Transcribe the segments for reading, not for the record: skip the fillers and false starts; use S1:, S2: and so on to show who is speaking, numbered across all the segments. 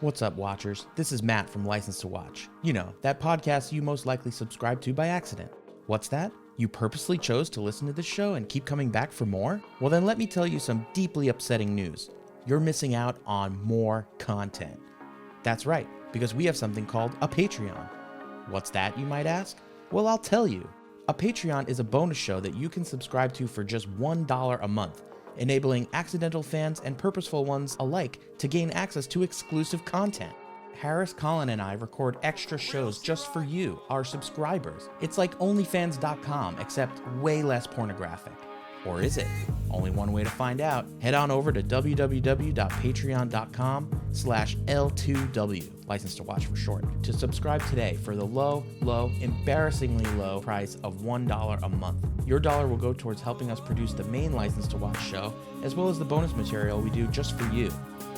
S1: What's up, watchers? This is Matt from License to Watch. You know, that podcast you most likely subscribe to by accident. What's that? You purposely chose to listen to this show and keep coming back for more? Well then let me tell you some deeply upsetting news. You're missing out on more content. That's right, because we have something called a Patreon. What's that, you might ask? Well, I'll tell you. A Patreon is a bonus show that you can subscribe to for just $1 a month, enabling accidental fans and purposeful ones alike to gain access to exclusive content. Harris, Colin, and I record extra shows just for you, our subscribers. It's like OnlyFans.com, except way less pornographic. Or is it? Only one way to find out. Head on over to www.patreon.com/L2W, License to Watch for short, to subscribe today for the low, embarrassingly low price of $1 a month. Your dollar will go towards helping us produce the main License to Watch show, as well as the bonus material we do just for you.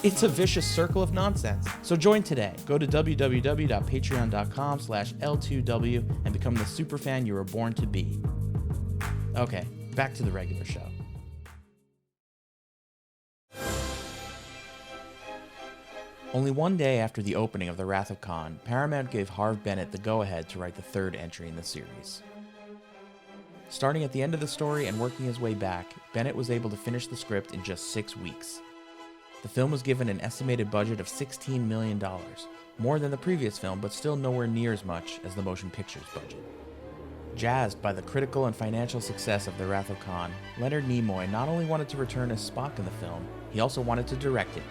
S1: It's a vicious circle of nonsense. So join today. Go to www.patreon.com/L2W and become the superfan you were born to be. Okay, back to the regular show. Only one day after the opening of The Wrath of Khan, Paramount gave Harve Bennett the go-ahead to write the third entry in the series. Starting at the end of the story and working his way back, Bennett was able to finish the script in just 6 weeks. The film was given an estimated budget of $16 million, more than the previous film, but still nowhere near as much as the motion picture's budget. Jazzed by the critical and financial success of The Wrath of Khan, Leonard Nimoy not only wanted to return as Spock in the film, he also wanted to direct it,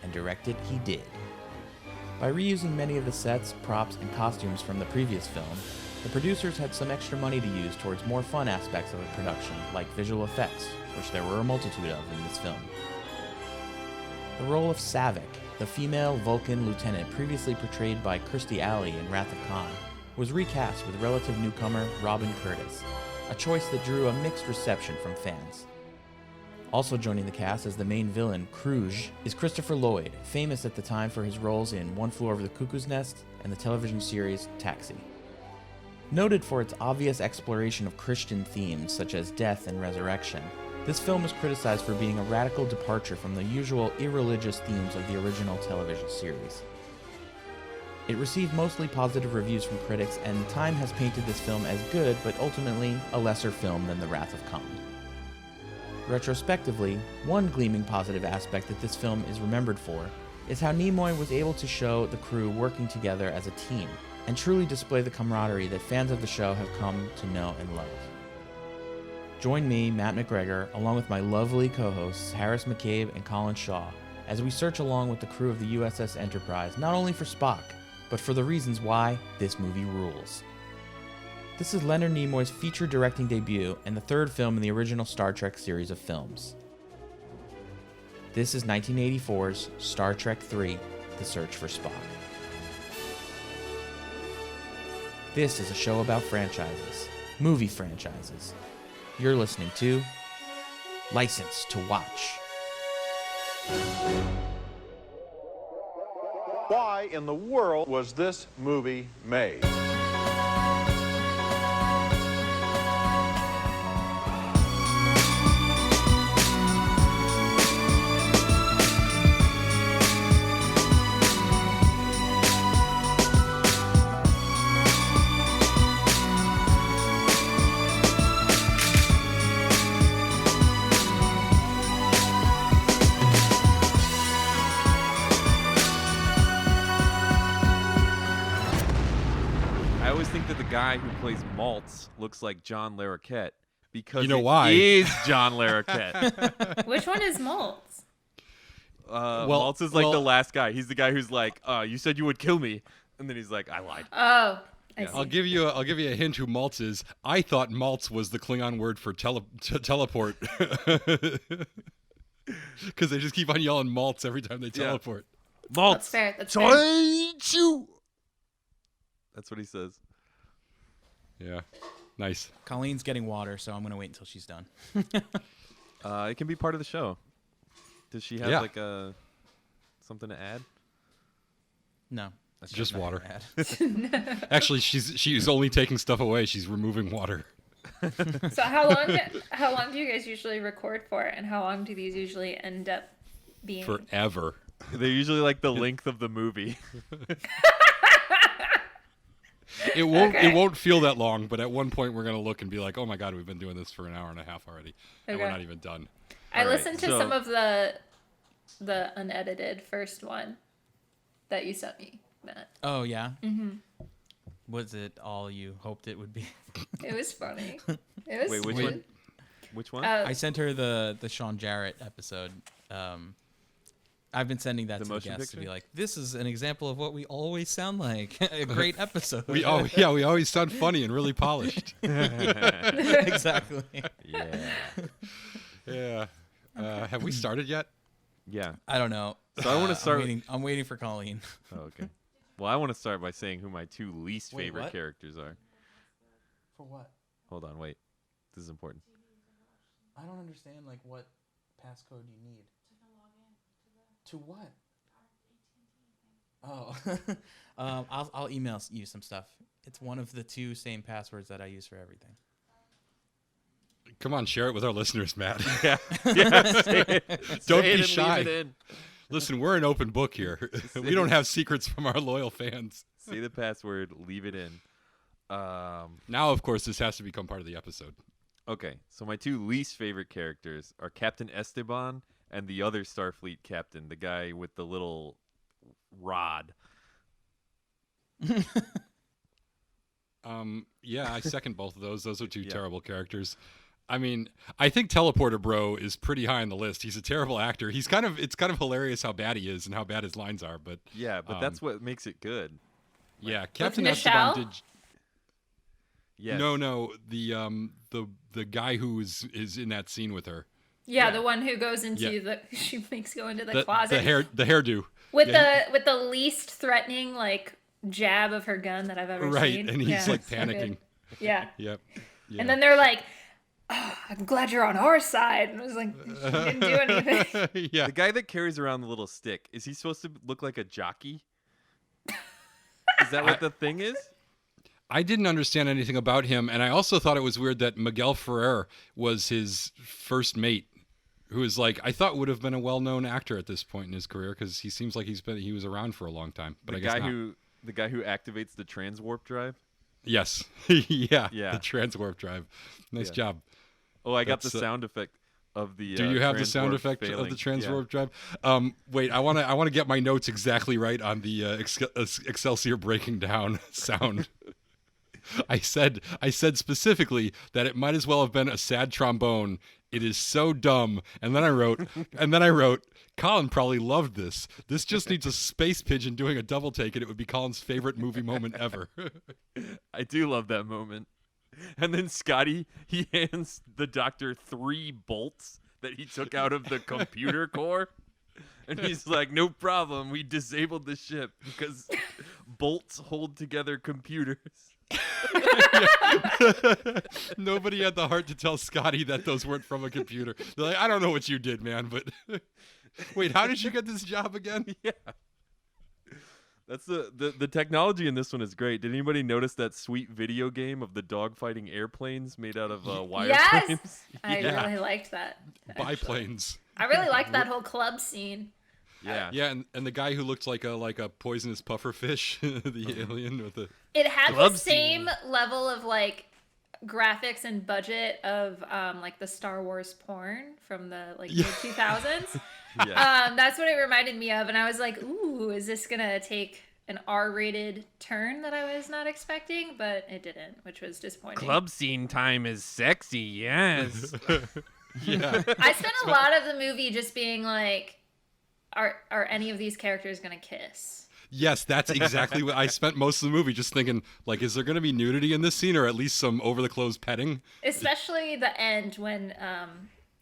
S1: and direct it he did. By reusing many of the sets, props, and costumes from the previous film, the producers had some extra money to use towards more fun aspects of the production, like visual effects, which there were a multitude of in this film. The role of Saavik, the female Vulcan lieutenant previously portrayed by Kirstie Alley in Wrath of Khan, was recast with relative newcomer Robin Curtis, a choice that drew a mixed reception from fans. Also joining the cast as the main villain, Kruge, is Christopher Lloyd, famous at the time for his roles in One Flew Over the Cuckoo's Nest and the television series Taxi. Noted for its obvious exploration of Christian themes such as death and resurrection, this film is criticized for being a radical departure from the usual irreligious themes of the original television series. It received mostly positive reviews from critics, and Time has painted this film as good, but ultimately a lesser film than The Wrath of Khan. Retrospectively, one gleaming positive aspect that this film is remembered for is how Nimoy was able to show the crew working together as a team, and truly display the camaraderie that fans of the show have come to know and love. Join me, Matt McGregor, along with my lovely co-hosts Harris McCabe and Colin Shaw, as we search along with the crew of the USS Enterprise not only for Spock, but for the reasons why this movie rules. This is Leonard Nimoy's feature directing debut and the third film in the original Star Trek series of films. This is 1984's Star Trek III: The Search for Spock. This is a show about franchises, movie franchises. You're listening to License to Watch.
S2: Why in the world was this movie made?
S3: Guy who plays Maltz looks like John Larroquette because
S4: you know why?
S3: He is John Larroquette.
S5: Which one is Maltz?
S3: Maltz is like the last guy. He's the guy who's like, you said you would kill me, and then he's like, I lied.
S5: Oh, I see.
S4: I'll give you a hint who Maltz is. I thought Maltz was the Klingon word for teleport, because they just keep on yelling Maltz every time they teleport.
S3: Maltz.
S5: That's fair. That's fair.
S3: That's what he says.
S4: Yeah, nice.
S1: Colleen's getting water, so I'm going to wait until she's done.
S3: It can be part of the show. Does she have something to add?
S1: No.
S4: That's just water.
S1: Add.
S4: Actually, she's only taking stuff away. She's removing water.
S5: So how long do you guys usually record for, and how long do these usually end up being?
S4: Forever.
S3: They're usually like the length of the movie.
S4: It won't feel that long, but at one point we're gonna look and be like, oh my god, we've been doing this for an hour and a half already, and we're not even done.
S5: I listened to some of the unedited first one that you sent me, Matt.
S6: Oh yeah. Mm-hmm. Was it all you hoped it would be?
S5: It was funny. It was.
S3: Wait, which one? Which one?
S6: I sent her the Sean Jarrett episode. I've been sending that to the guests to be like, this is an example of what we always sound like. A great episode.
S4: We always sound funny and really polished.
S6: Exactly.
S4: Yeah. Have we started yet?
S3: Yeah.
S6: I don't know.
S3: So I want to start.
S6: I'm waiting for Colleen.
S3: Oh, okay. Well, I want to start by saying who my two least favorite
S6: what?
S3: characters are.
S6: For what?
S3: Hold on, wait. This is important.
S6: I don't understand what passcode you need. To what? Oh, I'll email you some stuff. It's one of the two same passwords that I use for everything.
S4: Come on, share it with our listeners, Matt.
S3: Yeah, say it.
S4: Don't
S3: Say
S4: be
S3: it and
S4: shy.
S3: leave it in.
S4: Listen, we're an open book here. We don't have secrets from our loyal fans.
S3: Say the password. Leave it in.
S4: Now, of course, this has to become part of the episode.
S3: Okay, so my two least favorite characters are Captain Esteban and the other Starfleet captain, the guy with the little rod.
S4: Yeah, I second both of those. Those are two terrible characters. I mean, I think Teleporter Bro is pretty high on the list. He's a terrible actor. It's kind of hilarious how bad he is and how bad his lines are. But
S3: yeah, but that's what makes it good.
S4: Yeah, Captain
S5: Michelle?
S4: Esteban did.
S3: Yes.
S4: No, the guy who is in that scene with her.
S5: Yeah, the one who goes into she makes go into the closet.
S4: The hairdo.
S5: With the least threatening jab of her gun that I've ever seen.
S4: Right, and he's
S5: so
S4: panicking.
S5: Yeah.
S4: Yep. Yeah.
S5: And then they're like, oh, I'm glad you're on our side. And I was like, she didn't do anything.
S4: Yeah.
S3: The guy that carries around the little stick, is he supposed to look like a jockey? Is that what the thing is?
S4: I didn't understand anything about him, and I also thought it was weird that Miguel Ferrer was his first mate, who is I thought would have been a well-known actor at this point in his career because he seems like he was around for a long time. But I guess not.
S3: The guy who activates the transwarp drive?
S4: Yes. Yeah.
S3: Yeah.
S4: The transwarp drive. Nice job.
S3: Oh, I got the sound effect of the.
S4: Do you have the sound
S3: transwarp
S4: effect
S3: failing.
S4: of the transwarp drive? Wait, I want to get my notes exactly right on the Excelsior breaking down sound. I said specifically that it might as well have been a sad trombone. It is so dumb. And then I wrote, Colin probably loved this. This just needs a space pigeon doing a double take, and it would be Colin's favorite movie moment ever.
S3: I do love that moment. And then Scotty, he hands the doctor 3 bolts that he took out of the computer core. And he's like, no problem. We disabled the ship because bolts hold together computers.
S4: Nobody had the heart to tell Scotty that those weren't from a computer. They're like, I don't know what you did, man, but wait, how did you get this job again?
S3: Yeah. That's the technology in this one is great. Did anybody notice that sweet video game of the dogfighting airplanes made out of wireframes?
S5: Yes! I really liked that.
S4: Biplanes.
S5: I really liked that whole club scene.
S3: Yeah.
S4: Yeah, and the guy who looked like a poisonous pufferfish, the alien with the.
S5: It had the same level of graphics and budget of the Star Wars porn from the mid 2000s.
S3: Yeah.
S5: That's what it reminded me of, and I was like, ooh, is this gonna take an R-rated turn that I was not expecting? But it didn't, which was disappointing.
S3: Club scene time is sexy, yes.
S4: Yeah.
S5: I spent a lot of the movie just being like, are any of these characters gonna kiss?
S4: Yes, that's exactly what I spent most of the movie just thinking, is there going to be nudity in this scene or at least some over-the-clothes petting?
S5: Especially the end when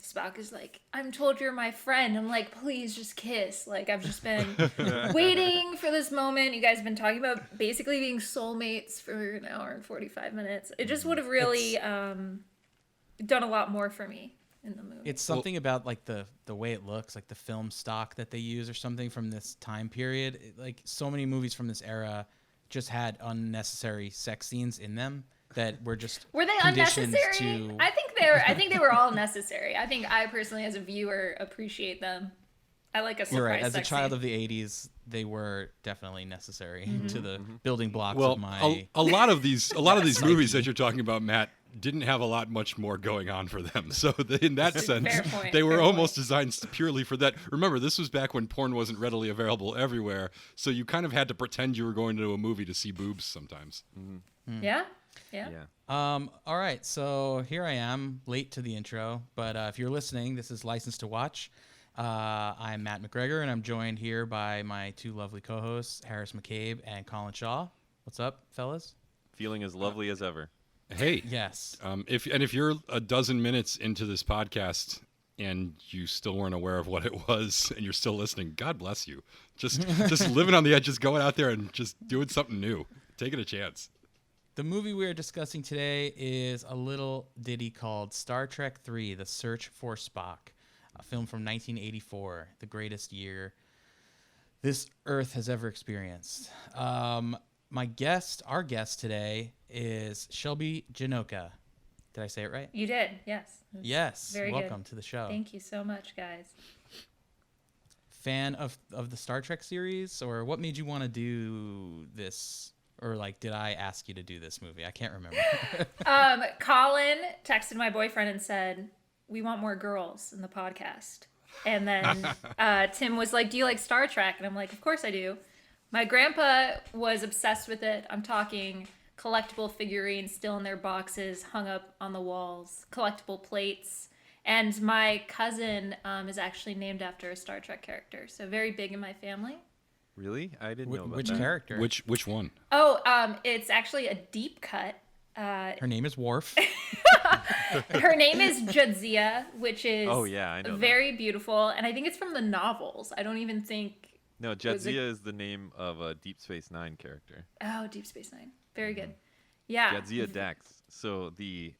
S5: Spock is like, I'm told you're my friend. I'm like, please just kiss. I've just been waiting for this moment. You guys have been talking about basically being soulmates for an hour and 45 minutes. It just would have really done a lot more for me in the movie.
S6: It's something about the way it looks, the film stock that they use or something from this time period. So many movies from this era just had unnecessary sex scenes in them that were just
S5: were they unnecessary? I think they were all necessary. I think I personally as a viewer appreciate them. I like a surprise
S6: You're right. As a
S5: sex
S6: child
S5: scene.
S6: of the 80s, they were definitely necessary to the building blocks
S4: Well,
S6: of my.
S4: a lot of these movies that you're talking about, Matt, didn't have a lot much more going on for them. So in that sense,
S5: Fair point,
S4: they were
S5: fair
S4: almost
S5: point.
S4: designed purely for that. Remember, this was back when porn wasn't readily available everywhere, so you kind of had to pretend you were going to a movie to see boobs sometimes.
S5: Yeah. Yeah.
S6: All right, so here I am, late to the intro, but if you're listening, this is License to Watch. I'm Matt McGregor, and I'm joined here by my two lovely co-hosts, Harris McCabe and Colin Shaw. What's up, fellas?
S3: Feeling as lovely as ever.
S4: Hey,
S6: Yes.
S4: if you're a dozen minutes into this podcast and you still weren't aware of what it was, and you're still listening, God bless you. Just living on the edge, just going out there and just doing something new, taking a chance.
S6: The movie we are discussing today is a little ditty called Star Trek III: The Search for Spock, a film from 1984, the greatest year this Earth has ever experienced. Our guest today is Shelbie Janocha. Did I say it right?
S5: You did. Yes.
S6: Yes.
S5: Very
S6: Welcome
S5: good.
S6: to the show.
S5: Thank you so much, guys.
S6: Fan of the Star Trek series, or what made you want to do this? Or like, did I ask you to do this movie? I can't remember.
S5: Colin texted my boyfriend and said, "We want more girls in the podcast." And then Tim was like, "Do you like Star Trek?" And I'm like, "Of course I do." My grandpa was obsessed with it. I'm talking collectible figurines still in their boxes, hung up on the walls, collectible plates. And my cousin is actually named after a Star Trek character. So very big in my family.
S3: Really? I didn't know about
S6: Which
S3: that.
S6: character?
S4: Which one?
S5: Oh, it's actually a deep cut.
S6: Her name is Worf.
S5: Her name is Jadzia, which is
S3: Oh, yeah, I know that.
S5: very beautiful. And I think it's from the novels. I don't even think...
S3: No,
S5: Was it-
S3: Jadzia is the name of a Deep Space Nine character.
S5: Oh, Deep Space Nine. Very good. Yeah.
S3: Jadzia Dax. So the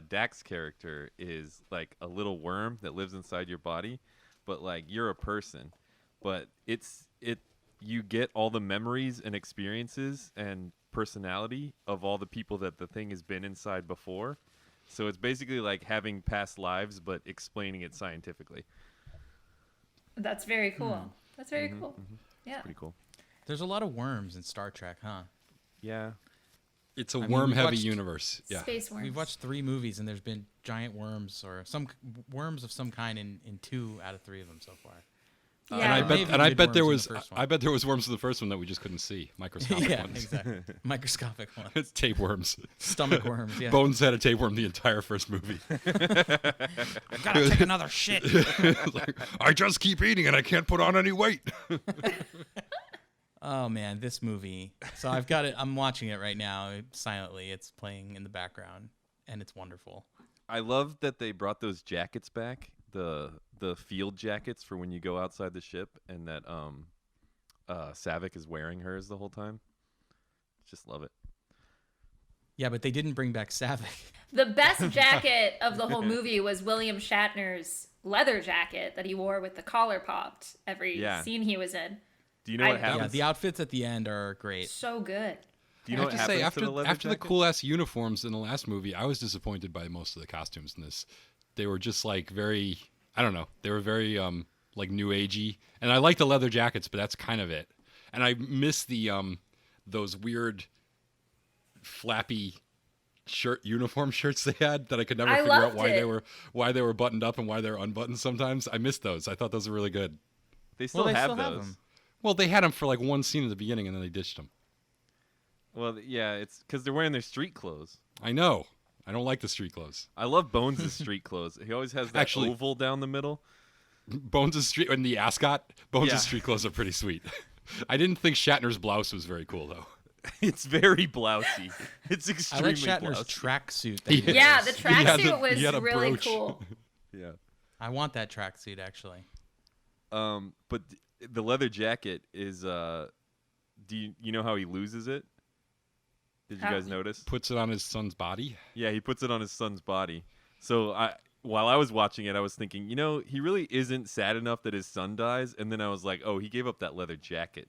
S3: Dax character is like a little worm that lives inside your body, but like you're a person. But you get all the memories and experiences and personality of all the people that the thing has been inside before. So it's basically like having past lives, but explaining it scientifically.
S5: That's very cool. That's very cool. Yeah.
S3: Pretty cool.
S6: There's a lot of worms in Star Trek, huh?
S3: Yeah.
S4: It's a
S6: mean,
S4: worm-heavy
S6: we watched-
S4: universe. Yeah.
S5: Space worms.
S6: We've watched 3 movies, and there's been giant worms or some worms of some kind in 2 out of 3 of them so far.
S5: Yeah.
S4: And I
S6: Maybe
S4: bet,
S6: we did
S4: there
S6: worms
S4: was,
S6: in the first one.
S4: I bet there was worms in the first one that we just couldn't see. Microscopic
S6: Yeah,
S4: ones.
S6: exactly. Microscopic ones.
S4: It's tapeworms.
S6: Stomach worms, yeah.
S4: Bones had a tapeworm the entire first movie.
S6: Gotta take another shit.
S4: Like, I just keep eating and I can't put on any weight.
S6: Oh, man, this movie. So I've got it. I'm watching it right now silently. It's playing in the background, and it's wonderful.
S3: I love that they brought those jackets back, the field jackets for when you go outside the ship, and that Savick is wearing hers the whole time. Just love it.
S6: Yeah, but they didn't bring back Savick.
S5: The best jacket of the whole movie was William Shatner's leather jacket that he wore with the collar popped every
S3: Yeah.
S5: scene he was in.
S3: Do you know what
S5: Yeah,
S3: happens?
S6: Yeah, the outfits at the end are great.
S5: So good.
S3: Do you
S4: I
S3: know
S4: have
S3: what
S4: to say,
S3: happens to the leather
S4: after the
S3: jacket?
S4: cool-ass uniforms in the last movie, I was disappointed by most of the costumes in this. They were just like very, I don't know, they were very like new agey. And I like the leather jackets, but that's kind of it. And I miss the those weird flappy uniform shirts they had that I could never
S5: I
S4: figure out
S5: loved it.
S4: why they were buttoned up and why they were unbuttoned sometimes. I missed those. I thought those were really good.
S3: They still
S6: they
S3: have
S6: still have
S3: those.
S6: them.
S4: Well, they had them for like one scene at the beginning and then they ditched them.
S3: Well, yeah, it's because they're wearing their street clothes.
S4: I know. I don't like the street clothes.
S3: I love Bones' street clothes. He always has that
S4: Actually-
S3: oval down the middle.
S4: Bones' street and the ascot. Bones'
S3: Yeah.
S4: street clothes are pretty sweet. I didn't think Shatner's blouse was very cool though.
S3: It's very blousy. It's
S6: I
S3: extremely
S6: like Shatner's
S3: blousy.
S6: tracksuit. that he
S5: Yeah,
S6: wears.
S5: the
S4: He had
S5: tracksuit
S4: the- he had a
S5: was really
S4: brooch.
S5: cool.
S3: Yeah.
S6: I want that tracksuit, actually.
S3: But the leather jacket is do you know how he loses it? Did you
S5: How-
S3: guys notice?
S4: Puts it on his son's body.
S3: Yeah, he puts it on his son's body. So while I was watching it, I was thinking, he really isn't sad enough that his son dies. And then I was like, oh, he gave up that leather jacket.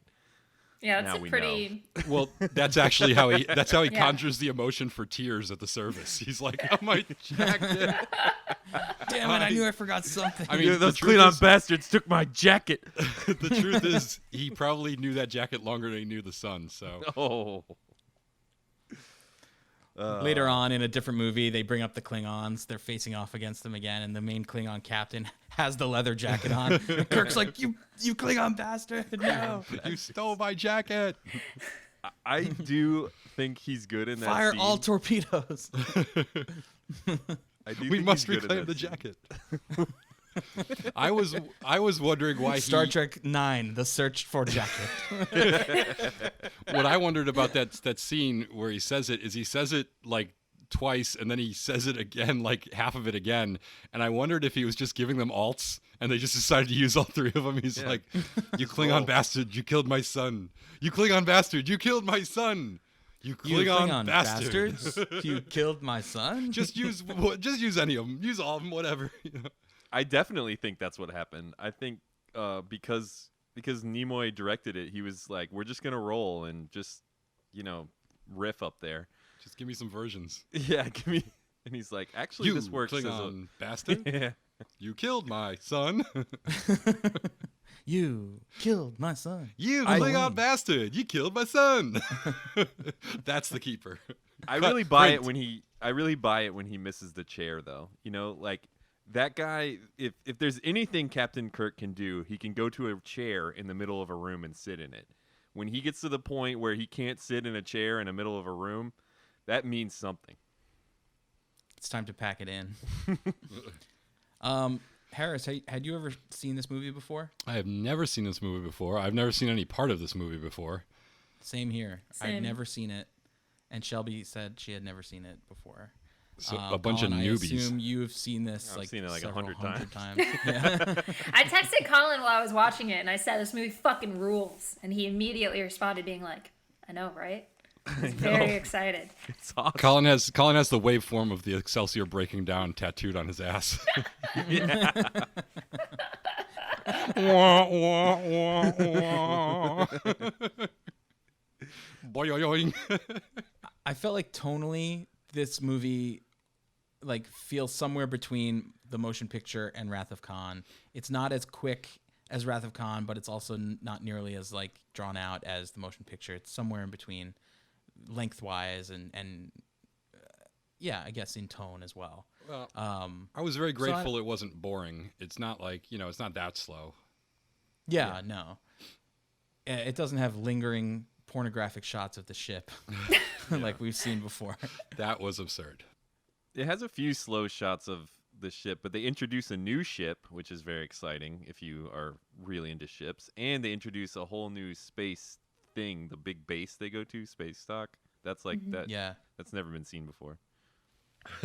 S5: Yeah,
S3: Now
S5: that's a
S3: we
S5: pretty.
S4: Well, that's actually how he
S5: Yeah.
S4: conjures the emotion for tears at the service. He's like, "Oh, my jacket."
S6: Damn it! I knew I forgot something.
S4: I mean, the
S3: those
S4: truth
S3: Klingon
S4: is-
S3: bastards took my jacket.
S4: The truth is, he probably knew that jacket longer than he knew the sun. So
S3: Oh.
S6: Later on in a different movie, they bring up the Klingons. They're facing off against them again, and the main Klingon captain has the leather jacket on. And Kirk's like, "You Klingon bastard! No,
S4: you stole my jacket.
S3: I do think he's good in that
S6: fire
S3: scene.
S6: all torpedoes."
S3: I do
S4: We
S3: think
S4: must
S3: he's good in
S4: reclaim
S3: that
S4: the
S3: scene.
S4: jacket. I was wondering why
S6: Star Trek 9: The Search for Jacket.
S4: what I wondered about that scene where he says it is he says it like twice and then he says it again, like half of it again, and I wondered if he was just giving them alts and they just decided to use all three of them. He's like, "You Klingon bastard, you killed my son. You Klingon bastard, you killed my son. You Klingon, bastard.
S6: bastards! You killed my son.
S4: just use any of them. Use all of them, whatever." You know?
S3: I definitely think that's what happened. I think because Nimoy directed it, he was like, "We're just gonna roll and just, riff up there."
S4: Just give me some versions.
S3: Yeah, give me. And he's like, "Actually,
S4: You
S3: this works as a."
S4: Klingon bastard.
S3: Yeah.
S4: You killed my son.
S6: You killed my son.
S4: You
S6: I
S4: Klingon
S6: won.
S4: bastard. You killed my son. That's the keeper.
S3: I really buy it
S4: print.
S3: when he misses the chair, though. Like that guy. If there's anything Captain Kirk can do, he can go to a chair in the middle of a room and sit in it. When he gets to the point where he can't sit in a chair in the middle of a room, that means something.
S6: It's time to pack it in. Harris, had you ever seen this movie before?
S4: I have never seen this movie before. I've never seen any part of this movie before.
S6: Same here.
S5: Same.
S6: I'd never seen it, and Shelby said she had never seen it before.
S4: So a bunch of
S6: Colin,
S4: newbies.
S6: I assume you've seen this
S3: I've
S6: like
S3: seen it like
S6: several
S3: 100
S6: hundred
S3: times.
S6: times. Yeah.
S5: I texted Colin while I was watching it, and I said, "This movie fucking rules," and he immediately responded, being like, "I know, right?" He's very excited.
S3: It's awesome.
S4: Colin has the waveform of the Excelsior breaking down tattooed on his ass. Wah, wah, wah, wah. Boing.
S6: I felt like tonally, this movie like feels somewhere between the motion picture and Wrath of Khan. It's not as quick as Wrath of Khan, but it's also not nearly as like drawn out as the motion picture. It's somewhere in between, lengthwise and yeah, I guess in tone as well.
S4: Well, I was very
S6: so
S4: grateful it wasn't boring. It's not like, it's not that slow.
S6: Yeah, no, it doesn't have lingering pornographic shots of the ship like we've seen before.
S4: That was absurd.
S3: It has a few slow shots of the ship, but they introduce a new ship, which is very exciting if you are really into ships. And they introduce a whole new space thing, the big base they go to, Space Dock. That's like that.
S6: Yeah.
S3: That's never been seen before.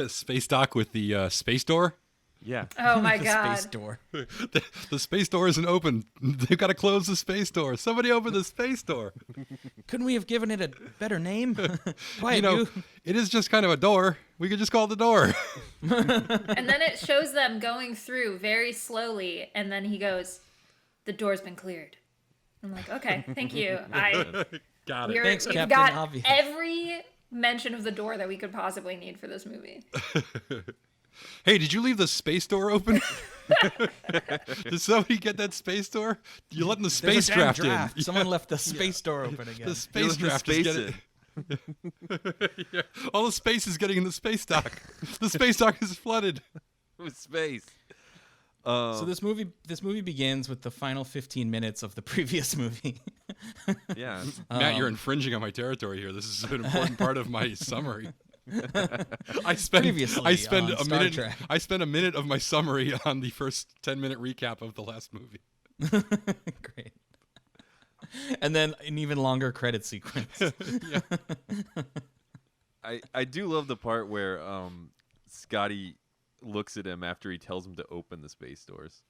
S4: Space dock with the space door.
S3: Yeah.
S5: Oh my
S6: The
S5: god.
S6: space door.
S4: The space door isn't open. They've got to close the space door. Somebody open the space door.
S6: Couldn't we have given it a better name? Why
S4: It is just kind of a door. We could just call it the door.
S5: And then it shows them going through very slowly, and then he goes, "The door's been cleared." I'm like, okay, thank you.
S4: Got it.
S6: Thanks,
S5: We've
S6: Captain
S5: got
S6: Obvious.
S5: every mention of the door that we could possibly need for this movie.
S4: Hey, did you leave the space door open? Did somebody get that space door? You're letting the
S6: There's
S4: space
S6: a damn
S4: draft in.
S6: Someone left the space door open again.
S4: The space draft is getting. Yeah. All the space is getting in the space dock. The space dock is flooded.
S3: With space.
S6: So this movie begins with the final 15 minutes of the previous movie.
S3: Yeah.
S4: Matt, you're infringing on my territory here. This is an important part of my summary. I spend
S6: on
S4: a
S6: Star
S4: minute.
S6: Trek.
S4: I spend a minute of my summary on the first 10-minute recap of the last movie.
S6: Great. And then an even longer credit sequence.
S3: I do love the part where Scotty looks at him after he tells him to open the space doors.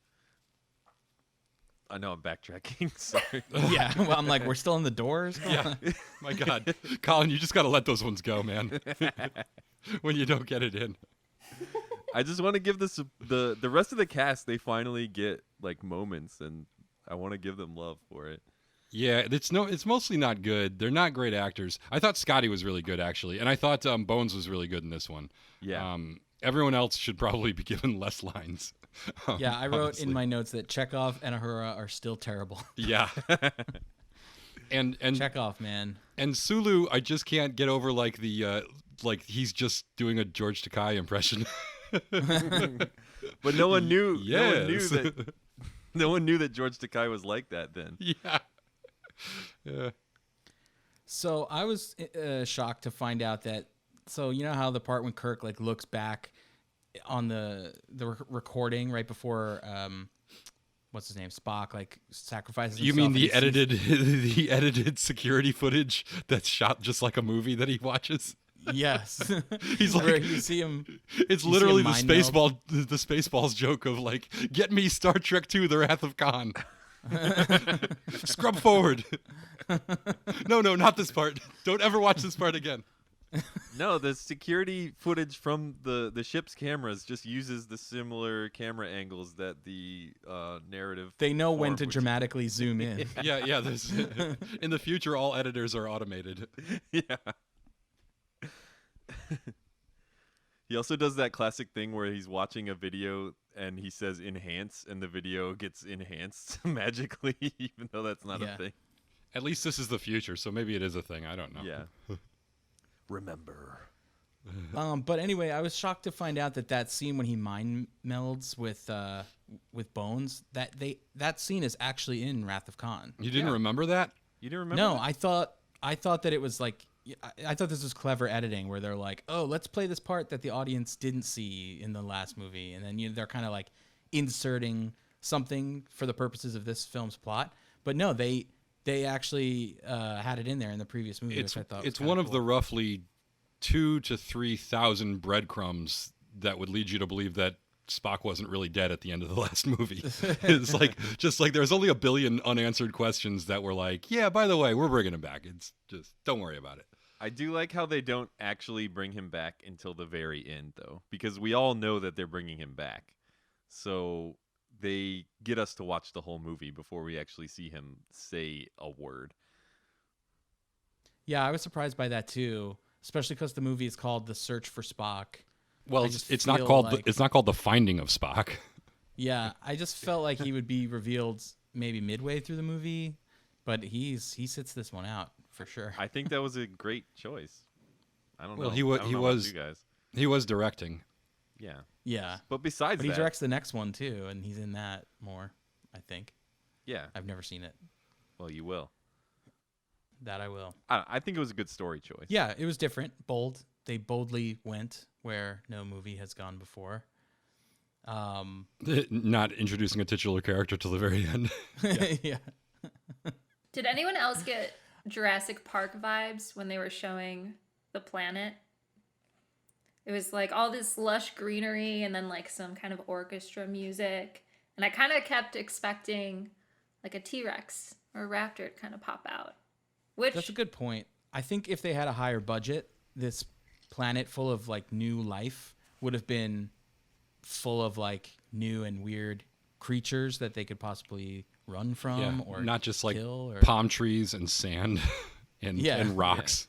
S3: I know I'm backtracking. Sorry.
S6: Yeah, well, I'm like, we're still in the doors?
S4: Yeah. My God. Colin, you just got to let those ones go, man. When you don't get it in.
S3: I just want to give this the rest of the cast. They finally get like moments, and I want to give them love for it.
S4: Yeah, it's mostly not good. They're not great actors. I thought Scotty was really good actually, and I thought Bones was really good in this one.
S3: Yeah.
S4: Everyone else should probably be given less lines.
S6: Yeah, I wrote
S4: honestly.
S6: in my notes that Chekhov and Uhura are still terrible.
S4: Yeah. and
S6: Chekhov, man.
S4: and Sulu, I just can't get over like the like he's just doing a George Takei impression.
S3: But no one knew.
S4: Yes.
S3: No one knew that George Takei was like that then.
S4: Yeah. Yeah.
S6: So I was shocked to find out that. So you know how the part when Kirk like looks back on the recording right before what's his name, Spock, like sacrifices himself.
S4: You mean the
S6: and he sees-
S4: the edited security footage that's shot just like a movie that he watches?
S6: Yes.
S4: He's
S6: Where
S4: like,
S6: you see him.
S4: it's
S6: see
S4: literally
S6: him
S4: the
S6: mind meld.
S4: Spaceballs joke of like, get me Star Trek II, The Wrath of Khan. Scrub forward. No, not this part. Don't ever watch this part again.
S3: No, the security footage from the ship's cameras just uses the similar camera angles that the narrative.
S6: They know when
S3: form
S6: to
S3: would-
S6: dramatically zoom in.
S4: Yeah. There's in the future, all editors are automated.
S3: Yeah. He also does that classic thing where he's watching a video and he says enhance and the video gets enhanced magically, even though that's not
S6: Yeah.
S3: a thing.
S4: At least this is the future, so maybe it is a thing. I don't know.
S3: Yeah. Remember.
S6: But anyway, I was shocked to find out that scene when he mind melds with Bones, that scene is actually in Wrath of Khan.
S4: You didn't
S3: Yeah.
S4: remember that?
S3: You didn't remember?
S6: No,
S3: that?
S6: I thought that it was like I thought this was clever editing where they're like, oh, let's play this part that the audience didn't see in the last movie, and then they're kind of like inserting something for the purposes of this film's plot. But no, they actually had it in there in the previous movie,
S4: It's
S6: which I thought
S4: it's
S6: was
S4: one
S6: kinda
S4: of the
S6: cool.
S4: roughly 2,000 to 3,000 breadcrumbs that would lead you to believe that Spock wasn't really dead at the end of the last movie. It's like just like there's only a billion unanswered questions that were like, yeah, by the way, we're bringing him back. It's just don't worry about it.
S3: I do like how they don't actually bring him back until the very end, though, because we all know that they're bringing him back. So they get us to watch the whole movie before we actually see him say a word.
S6: Yeah, I was surprised by that too, especially because the movie is called The Search for Spock.
S4: Well,
S6: I just
S4: it's not
S6: feel
S4: called
S6: like-
S4: it's not called The Finding of Spock.
S6: Yeah, I just felt like he would be revealed maybe midway through the movie, but he sits this one out for sure.
S3: I think that was a great choice. I don't
S4: Well,
S3: know.
S4: he
S3: I don't know about you guys.
S4: He was directing.
S3: Yeah.
S6: Yeah,
S3: But besides
S6: but he
S3: that,
S6: directs the next one too, and he's in that more. I think
S3: yeah.
S6: I've never seen it.
S3: Well, you will.
S6: That I will.
S3: I think it was a good story choice.
S6: Yeah, it was different, bold. They boldly went where no movie has gone before.
S4: Not introducing a titular character till the very end.
S6: Yeah.
S5: Did anyone else get Jurassic Park vibes when they were showing the planet? It was like all this lush greenery and then like some kind of orchestra music. And I kind of kept expecting like a T-Rex or a raptor to kind of pop out. Which
S6: That's a good point. I think if they had a higher budget, this planet full of like new life would have been full of like new and weird creatures that they could possibly run from or
S4: not just like
S6: kill or
S4: palm trees and sand and
S6: Yeah.
S4: and rocks.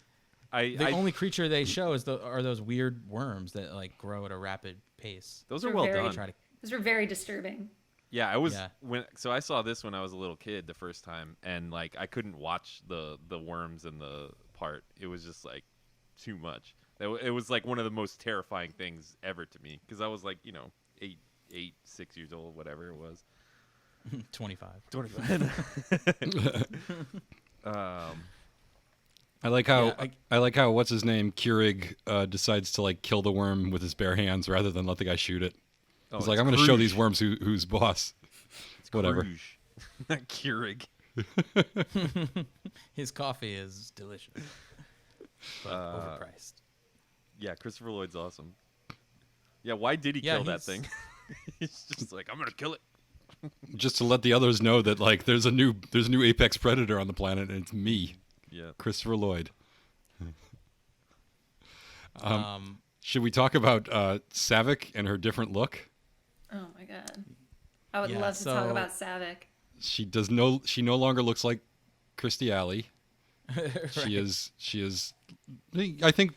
S6: the only creature they show are those weird worms that like grow at a rapid pace.
S3: Those are
S5: They're
S3: well
S5: very-
S3: done.
S6: Try to
S5: those were very disturbing.
S3: Yeah, I was
S6: Yeah.
S3: so I saw this when I was a little kid the first time, and like I couldn't watch the worms and the part. It was just like too much. It was like one of the most terrifying things ever to me because I was like 6 years old, whatever it was.
S6: 25.
S4: I like how
S6: Yeah,
S4: I like how what's his name Keurig decides to like kill the worm with his bare hands rather than let the guy shoot it.
S3: Oh,
S4: He's like,
S3: it's
S4: I'm going to show
S3: Kruge.
S4: these worms who's boss. Whatever.
S3: Kruge. Not Keurig.
S6: His coffee is delicious, but overpriced.
S3: Yeah, Christopher Lloyd's awesome. Yeah, why did he
S6: Yeah,
S3: kill that
S6: he's-
S3: thing? He's just like, I'm gonna kill it.
S4: Just to let the others know that like there's a new apex predator on the planet and it's me,
S3: Yeah.
S4: Christopher Lloyd.
S6: Um,
S4: Should we talk about Savick and her different look?
S5: Oh my god. I would
S6: Yeah,
S5: love to talk
S6: so-
S5: about Savick.
S4: She no longer looks like Kirstie Alley.
S6: Right.
S4: She is, I think,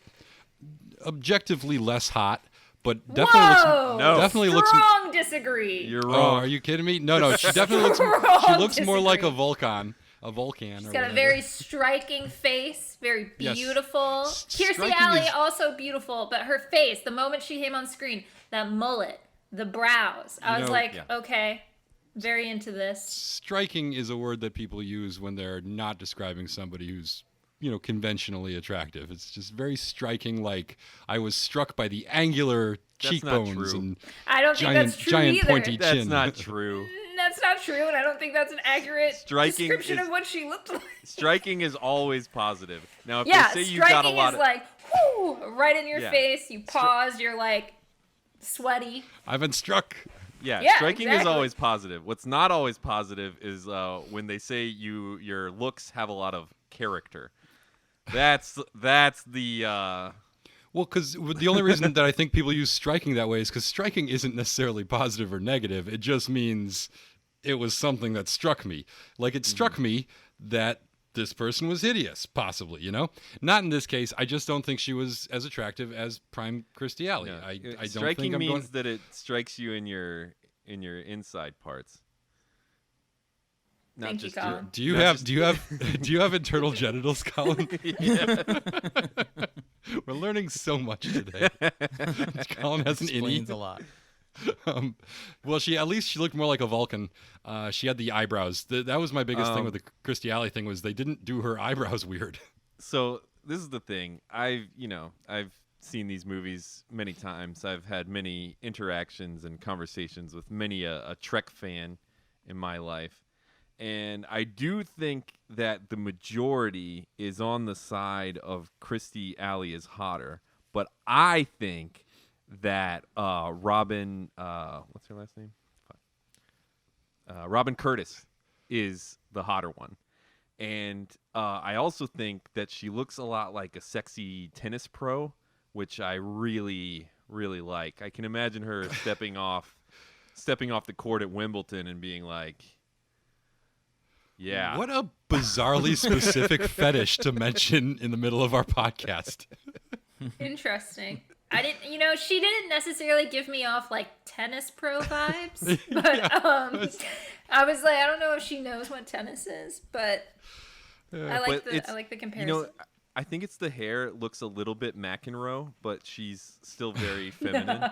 S4: objectively less hot, but definitely
S5: Whoa!
S3: No.
S4: definitely looks.
S5: Strong disagree.
S3: You're
S4: Oh,
S3: wrong.
S4: are you kidding me? No, she definitely looks. She
S5: Strong
S4: looks more like a
S5: disagree.
S4: volcan.
S5: She's
S4: Or
S5: got a
S4: whatever.
S5: very striking face, very
S4: Yes.
S5: beautiful. Kirstie
S4: Striking
S5: Alley
S4: is-
S5: also beautiful, but her face, the moment she came on screen, that mullet, the brows, I was
S4: know-
S5: like,
S3: Yeah.
S5: okay, very into this.
S4: Striking is a word that people use when they're not describing somebody who's, conventionally attractive. It's just very striking. Like, I was struck by the angular
S3: That's not
S4: cheekbones
S3: true.
S4: and
S5: I don't think
S4: giant,
S5: that's true
S4: giant
S5: either.
S4: pointy
S3: That's
S4: chin.
S3: not true.
S5: That's not true, and I don't think that's an accurate
S3: Striking
S5: description
S3: is-
S5: of what she looked like.
S3: Striking is always positive. Now, if
S5: Yeah,
S3: they say you've got a
S5: striking
S3: lot
S5: is
S3: of
S5: like, whoo, right in your
S3: Yeah.
S5: face. You pause, you're like sweaty.
S4: I've been struck.
S3: Yeah,
S5: Yeah,
S3: striking is
S5: exactly.
S3: always positive. What's not always positive is when they say your looks have a lot of character. That's the
S4: Well, because the only reason that I think people use striking that way is because striking isn't necessarily positive or negative. It just means it was something that struck me. Like, it struck me that this person was hideous, possibly, Not in this case. I just don't think she was as attractive as prime Kirstie Alley.
S3: yeah.
S4: I don't
S3: Striking
S4: think I'm
S3: means
S4: going...
S3: that it strikes you in your inside parts. Not
S5: Thank you,
S3: just
S5: Colin.
S4: Do you
S3: not
S4: have
S3: just-
S4: do you have do you have internal genitals, Colin? We're learning so much today. Colin has an innie.
S6: Explains a lot.
S4: Well, she looked more like a Vulcan. She had the eyebrows. That was my biggest thing with the Kirstie Alley thing, was they didn't do her eyebrows weird.
S3: So this is the thing. I've seen these movies many times. I've had many interactions and conversations with many a Trek fan in my life. And I do think that the majority is on the side of Kirstie Alley is hotter. But I think that Robin, what's her last name? Robin Curtis is the hotter one. And I also think that she looks a lot like a sexy tennis pro, which I really, really like. I can imagine her stepping off the court at Wimbledon and being like, yeah.
S4: What a bizarrely specific fetish to mention in the middle of our podcast.
S5: Interesting. I didn't, she didn't necessarily give me off like tennis pro vibes, but I was like, I don't know if she knows what tennis is, but I like the comparison.
S3: I think it's the hair. It looks a little bit McEnroe, but she's still very feminine.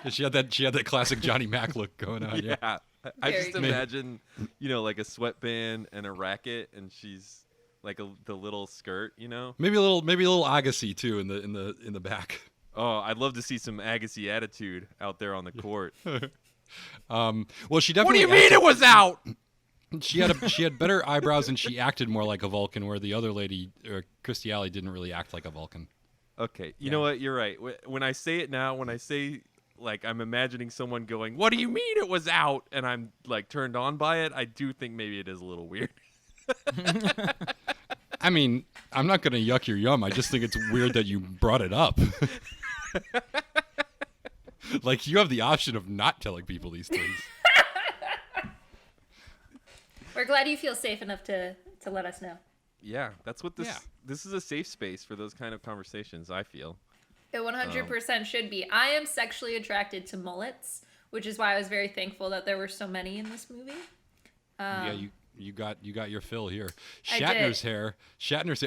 S4: She had that classic Johnny Mac look going on. Yeah.
S3: I
S5: Very
S3: just
S5: good.
S3: imagine, like a sweatband and a racket, and she's like the little skirt,
S4: Maybe a little Agassi too in the back.
S3: Oh, I'd love to see some Agassi attitude out there on the court.
S4: Well, she
S3: What
S4: definitely.
S3: do you mean it was out?
S4: She had better eyebrows and she acted more like a Vulcan, where the other lady, Kirstie Alley, didn't really act like a Vulcan.
S3: Okay, you know what? You're right. When I say it now, when I say like I'm imagining someone going, "What do you mean it was out?" and I'm like turned on by it, I do think maybe it is a little weird.
S4: I mean, I'm not going to yuck your yum. I just think it's weird that you brought it up. Like, you have the option of not telling people these things.
S5: We're glad you feel safe enough to let us know.
S3: Yeah, that's what this.
S4: Yeah.
S3: This is a safe space for those kind of conversations, I feel.
S5: It 100% should be. I am sexually attracted to mullets, which is why I was very thankful that there were so many in this movie.
S4: Yeah, you got your fill here.
S5: I did.
S4: Shatner's hair.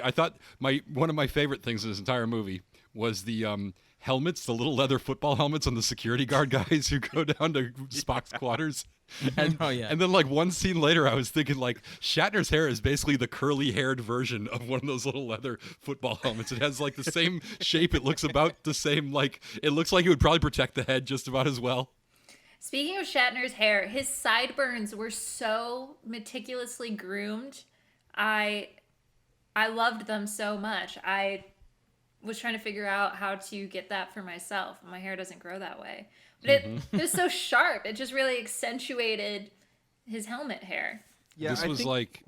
S4: I thought one of my favorite things in this entire movie was the helmets, the little leather football helmets on the security guard guys who go down to Spock's quarters. And,
S6: Oh, yeah.
S4: and then like one scene later, I was thinking like Shatner's hair is basically the curly-haired version of one of those little leather football helmets. It has like the same shape. It looks about the same. Like, it looks like it would probably protect the head just about as well.
S5: Speaking of Shatner's hair, his sideburns were so meticulously groomed. I loved them so much. I was trying to figure out how to get that for myself. My hair doesn't grow that way. But it was so sharp. It just really accentuated his helmet hair.
S3: Yeah,
S4: This was like...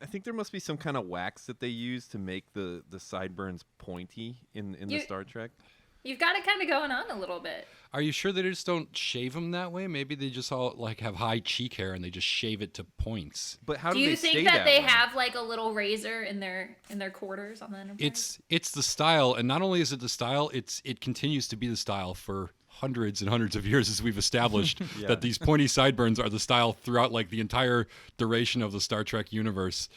S3: I think there must be some kind of wax that they use to make the sideburns pointy in the Star Trek.
S5: You've got it kind of going on a little bit.
S4: Are you sure they just don't shave them that way? Maybe they just all like have high cheek hair and they just shave it to points.
S3: But how
S5: Do
S3: do
S5: you
S3: they stay
S5: think that they
S3: way?
S5: have like a little razor in their quarters on the Enterprise?
S4: It's the style, and not only is it the style, it continues to be the style for hundreds and hundreds of years, as we've established
S3: Yeah.
S4: that these pointy sideburns are the style throughout like the entire duration of the Star Trek universe.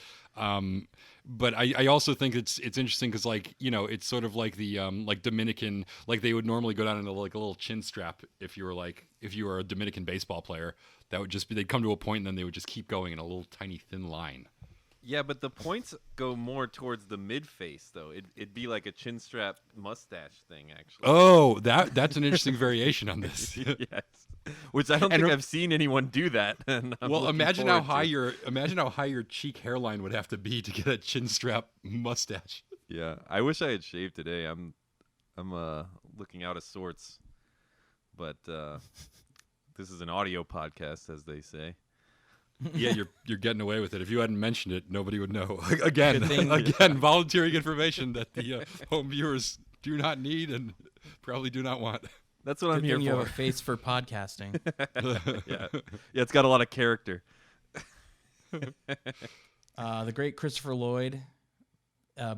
S4: But I also think it's interesting because like, you know, it's sort of like the like Dominican, like they would normally go down into like a little chin strap if you were a Dominican baseball player. That would just be, they'd come to a point and then they would just keep going in a little tiny thin line.
S3: Yeah, but the points go more towards the mid face, though. It'd be like a chin strap mustache thing, actually.
S4: Oh, that's an interesting variation on this.
S3: Yes, which I don't think I've seen anyone do that. And I'm
S4: Well,
S3: looking
S4: imagine how
S3: forward
S4: high your cheek hairline would have to be to get a chin strap mustache.
S3: Yeah, I wish I had shaved today. I'm looking out of sorts, but this is an audio podcast, as they say.
S4: Yeah, you're getting away with it. If you hadn't mentioned it, nobody would know. Again,
S6: Good thing.
S4: volunteering information that the home viewers do not need and probably do not want.
S3: That's what I'm
S6: Good
S3: here
S6: thing you have a
S3: for.
S6: face for podcasting.
S3: Yeah, it's got a lot of character.
S6: The great Christopher Lloyd,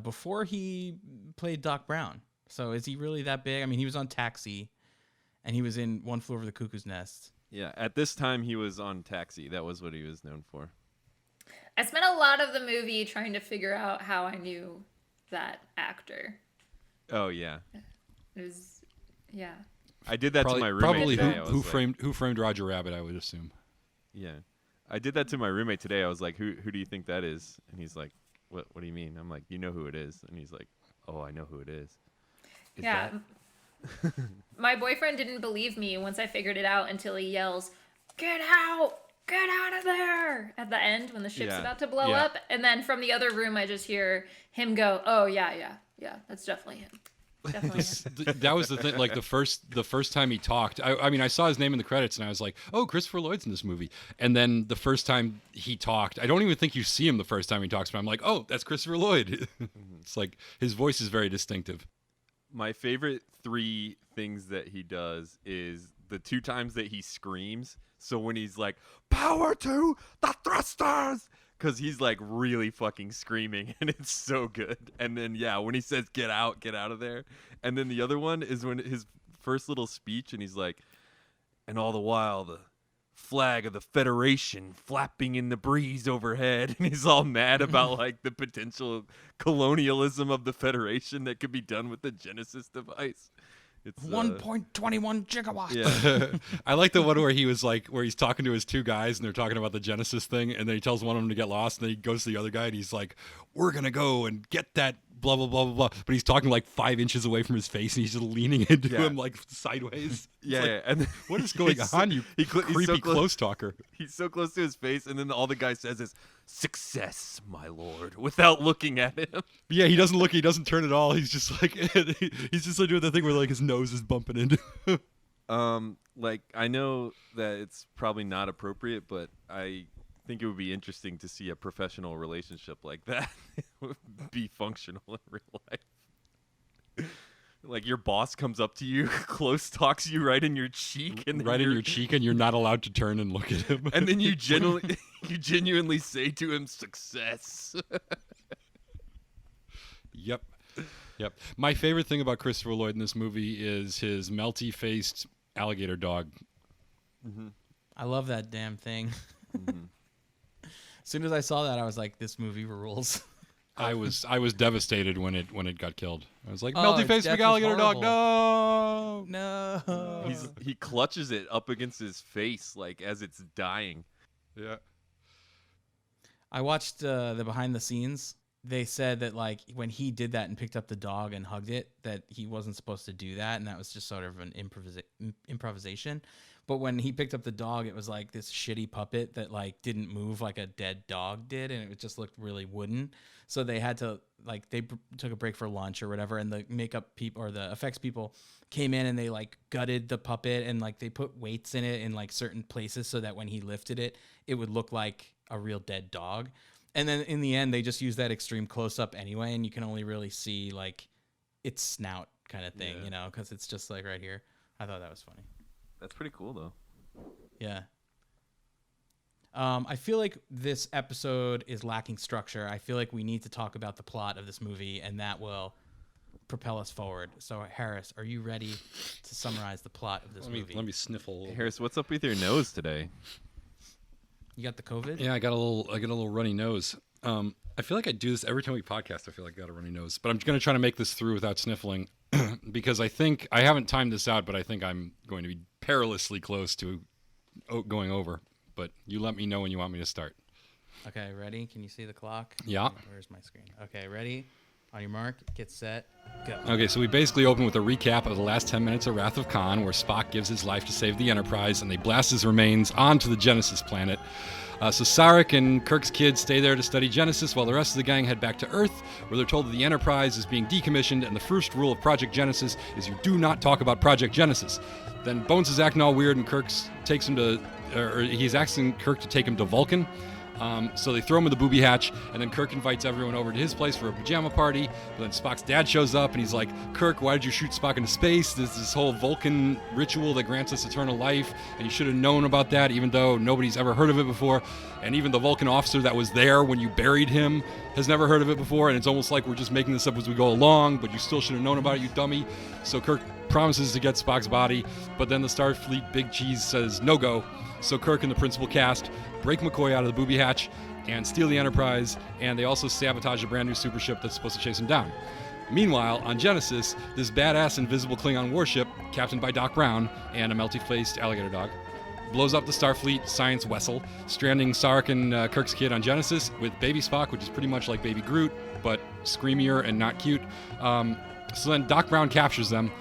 S6: before he played Doc Brown. So is he really that big? I mean, he was on Taxi, and he was in One Flew Over the Cuckoo's Nest.
S3: Yeah, at this time he was on Taxi. That was what he was known for.
S5: I spent a lot of the movie trying to figure out how I knew that actor.
S3: Oh yeah,
S5: It was, yeah.
S3: I did that to my roommate
S4: Probably
S3: today. I was
S4: who
S3: like,
S4: framed Roger Rabbit, I would assume.
S3: Yeah, I did that to my roommate today. I was like, "Who do you think that is?" And he's like, "What do you mean?" I'm like, "You know who it is?" And he's like, "Oh, I know who it is." Is
S5: Yeah.
S3: that-
S5: My boyfriend didn't believe me once I figured it out until he yells, "Get out! Get out of there!" at the end when the ship's
S3: Yeah.
S5: about to blow
S4: Yeah.
S5: up. And then from the other room, I just hear him go, "Oh, yeah, that's definitely him. Definitely him."
S4: That was the thing. Like the first time he talked, I mean, I saw his name in the credits and I was like, "Oh, Christopher Lloyd's in this movie." And then the first time he talked, I don't even think you see him the first time he talks, but I'm like, "Oh, that's Christopher Lloyd." It's like his voice is very distinctive.
S3: My favorite 3 things that he does is the 2 times that he screams. So when he's like, "Power to the thrusters," because he's like really fucking screaming and it's so good. And then, yeah, when he says, get out of there. And then the other one is when his first little speech and he's like, "And all the while, the flag of the Federation flapping in the breeze overhead," and he's all mad about like the potential colonialism of the Federation that could be done with the Genesis device. It's
S6: 1.21 gigawatts.
S3: yeah,
S4: I like the one where he was like, where he's talking to his 2 guys and they're talking about the Genesis thing, and then he tells one of them to get lost, and then he goes to the other guy and he's like, "We're gonna go and get that blah blah blah blah blah," but he's talking like 5 inches away from his face and he's just leaning into
S3: Yeah.
S4: him like sideways. It's
S3: yeah,
S4: like,
S3: yeah. And then
S4: what is going
S3: he's
S4: on, you
S3: he's
S4: creepy
S3: so
S4: close talker?
S3: He's so close to his face, and then all the guy says is "Success, my lord," without looking at him.
S4: Yeah, he doesn't look. He doesn't turn at all. He's just like he's just like doing the thing where like his nose is bumping into.
S3: Like I know that it's probably not appropriate, but I think it would be interesting to see a professional relationship like that be functional in real life. Like your boss comes up to you, close talks you right in your cheek, and then
S4: Right in
S3: you're-
S4: your cheek, and you're not allowed to turn and look at him.
S3: and then you genuinely say to him, "Success."
S4: Yep. My favorite thing about Christopher Lloyd in this movie is his melty-faced alligator dog.
S6: I love that damn thing. As soon as I saw that, I was like, "This movie rules."
S4: I was devastated when it got killed. I was like,
S6: Oh,
S4: melty-faced
S6: its death
S4: big
S6: was
S4: alligator dog,
S6: horrible.
S4: no.
S6: No.
S3: He clutches it up against his face like as it's dying.
S4: Yeah.
S6: I watched the behind the scenes. They said that like when he did that and picked up the dog and hugged it, that he wasn't supposed to do that, and that was just sort of an improvisation. But when he picked up the dog, it was like this shitty puppet that like didn't move like a dead dog did, and it just looked really wooden. So they had to like took a break for lunch or whatever, and the makeup people or the effects people came in and they like gutted the puppet and like they put weights in it in like certain places so that when he lifted it, it would look like a real dead dog. And then in the end, they just used that extreme close up anyway, and you can only really see like its snout kind of thing,
S3: Yeah.
S6: because it's just like right here. I thought that was funny.
S3: That's pretty cool though.
S6: Yeah. I feel like this episode is lacking structure. I feel like we need to talk about the plot of this movie, and that will propel us forward. So, Harris, are you ready to summarize the plot of this movie?
S4: Let me sniffle. A little
S3: Harris, what's up with your nose today?
S6: You got the COVID?
S4: Yeah, I got a little runny nose. I feel like I do this every time we podcast. I feel like I got a runny nose, but I'm going to try to make this through without sniffling because I think I haven't timed this out, but I think I'm going to be perilously close to going over. But you let me know when you want me to start.
S6: Okay, ready? Can you see the clock?
S4: Yeah.
S6: Where's my screen? Okay, ready? On your mark, get set, go.
S4: Okay, so we basically open with a recap of the last 10 minutes of Wrath of Khan, where Spock gives his life to save the Enterprise, and they blast his remains onto the Genesis planet. So Sarek and Kirk's kids stay there to study Genesis, while the rest of the gang head back to Earth, where they're told that the Enterprise is being decommissioned, and the first rule of Project Genesis is you do not talk about Project Genesis. Then Bones is acting all weird, and he's asking Kirk to take him to Vulcan. So they throw him in the booby hatch, and then Kirk invites everyone over to his place for a pajama party. But then Spock's dad shows up, and he's like, Kirk, why did you shoot Spock into space? There's this whole Vulcan ritual that grants us eternal life, and you should have known about that, even though nobody's ever heard of it before. And even the Vulcan officer that was there when you buried him has never heard of it before, and it's almost like we're just making this up as we go along, but you still should have known about it, you dummy. So Kirk promises to get Spock's body, but then the Starfleet Big Cheese says no go. So Kirk and the principal cast break McCoy out of the booby hatch and steal the Enterprise, and they also sabotage a brand new super ship that's supposed to chase him down. Meanwhile, on Genesis, this badass invisible Klingon warship, captained by Doc Brown and a melty-faced alligator dog, blows up the Starfleet science vessel, stranding Sarek and Kirk's kid on Genesis with baby Spock, which is pretty much like baby Groot, but screamier and not cute. So then Doc Brown captures them,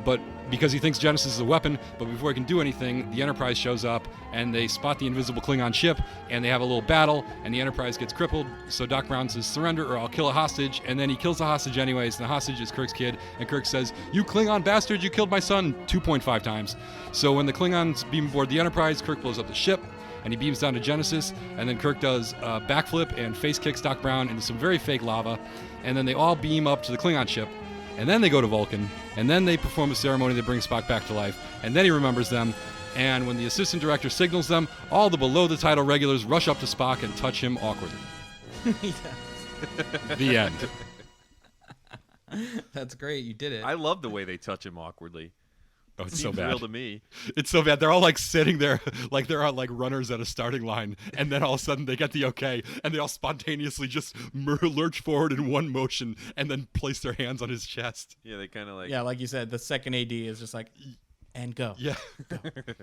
S4: but because he thinks Genesis is a weapon, but before he can do anything, the Enterprise shows up, and they spot the invisible Klingon ship, and they have a little battle, and the Enterprise gets crippled, so Doc Brown says, surrender or I'll kill a hostage, and then he kills the hostage anyways, and the hostage is Kirk's kid, and Kirk says, you Klingon bastard, you killed my son, 2.5 times. So when the Klingons beam aboard the Enterprise, Kirk blows up the ship, and he beams down to Genesis, and then Kirk does a backflip and face kicks Doc Brown into some very fake lava, and then they all beam up to the Klingon ship, and then they go to Vulcan, and then they perform a ceremony that brings Spock back to life, and then he remembers them, and when the assistant director signals them, all the below-the-title regulars rush up to Spock and touch him awkwardly. The end.
S6: That's great, you did it.
S3: I love the way they touch him awkwardly.
S4: Oh, it's so
S3: Seems
S4: bad.
S3: real to me.
S4: It's so bad. They're all like sitting there like they're on like runners at a starting line, and then all of a sudden they get the okay, and they all spontaneously just lurch forward in one motion and then place their hands on his chest.
S3: Yeah, they kind of like.
S6: Yeah, like you said, the second AD is just like, and go.
S4: Yeah.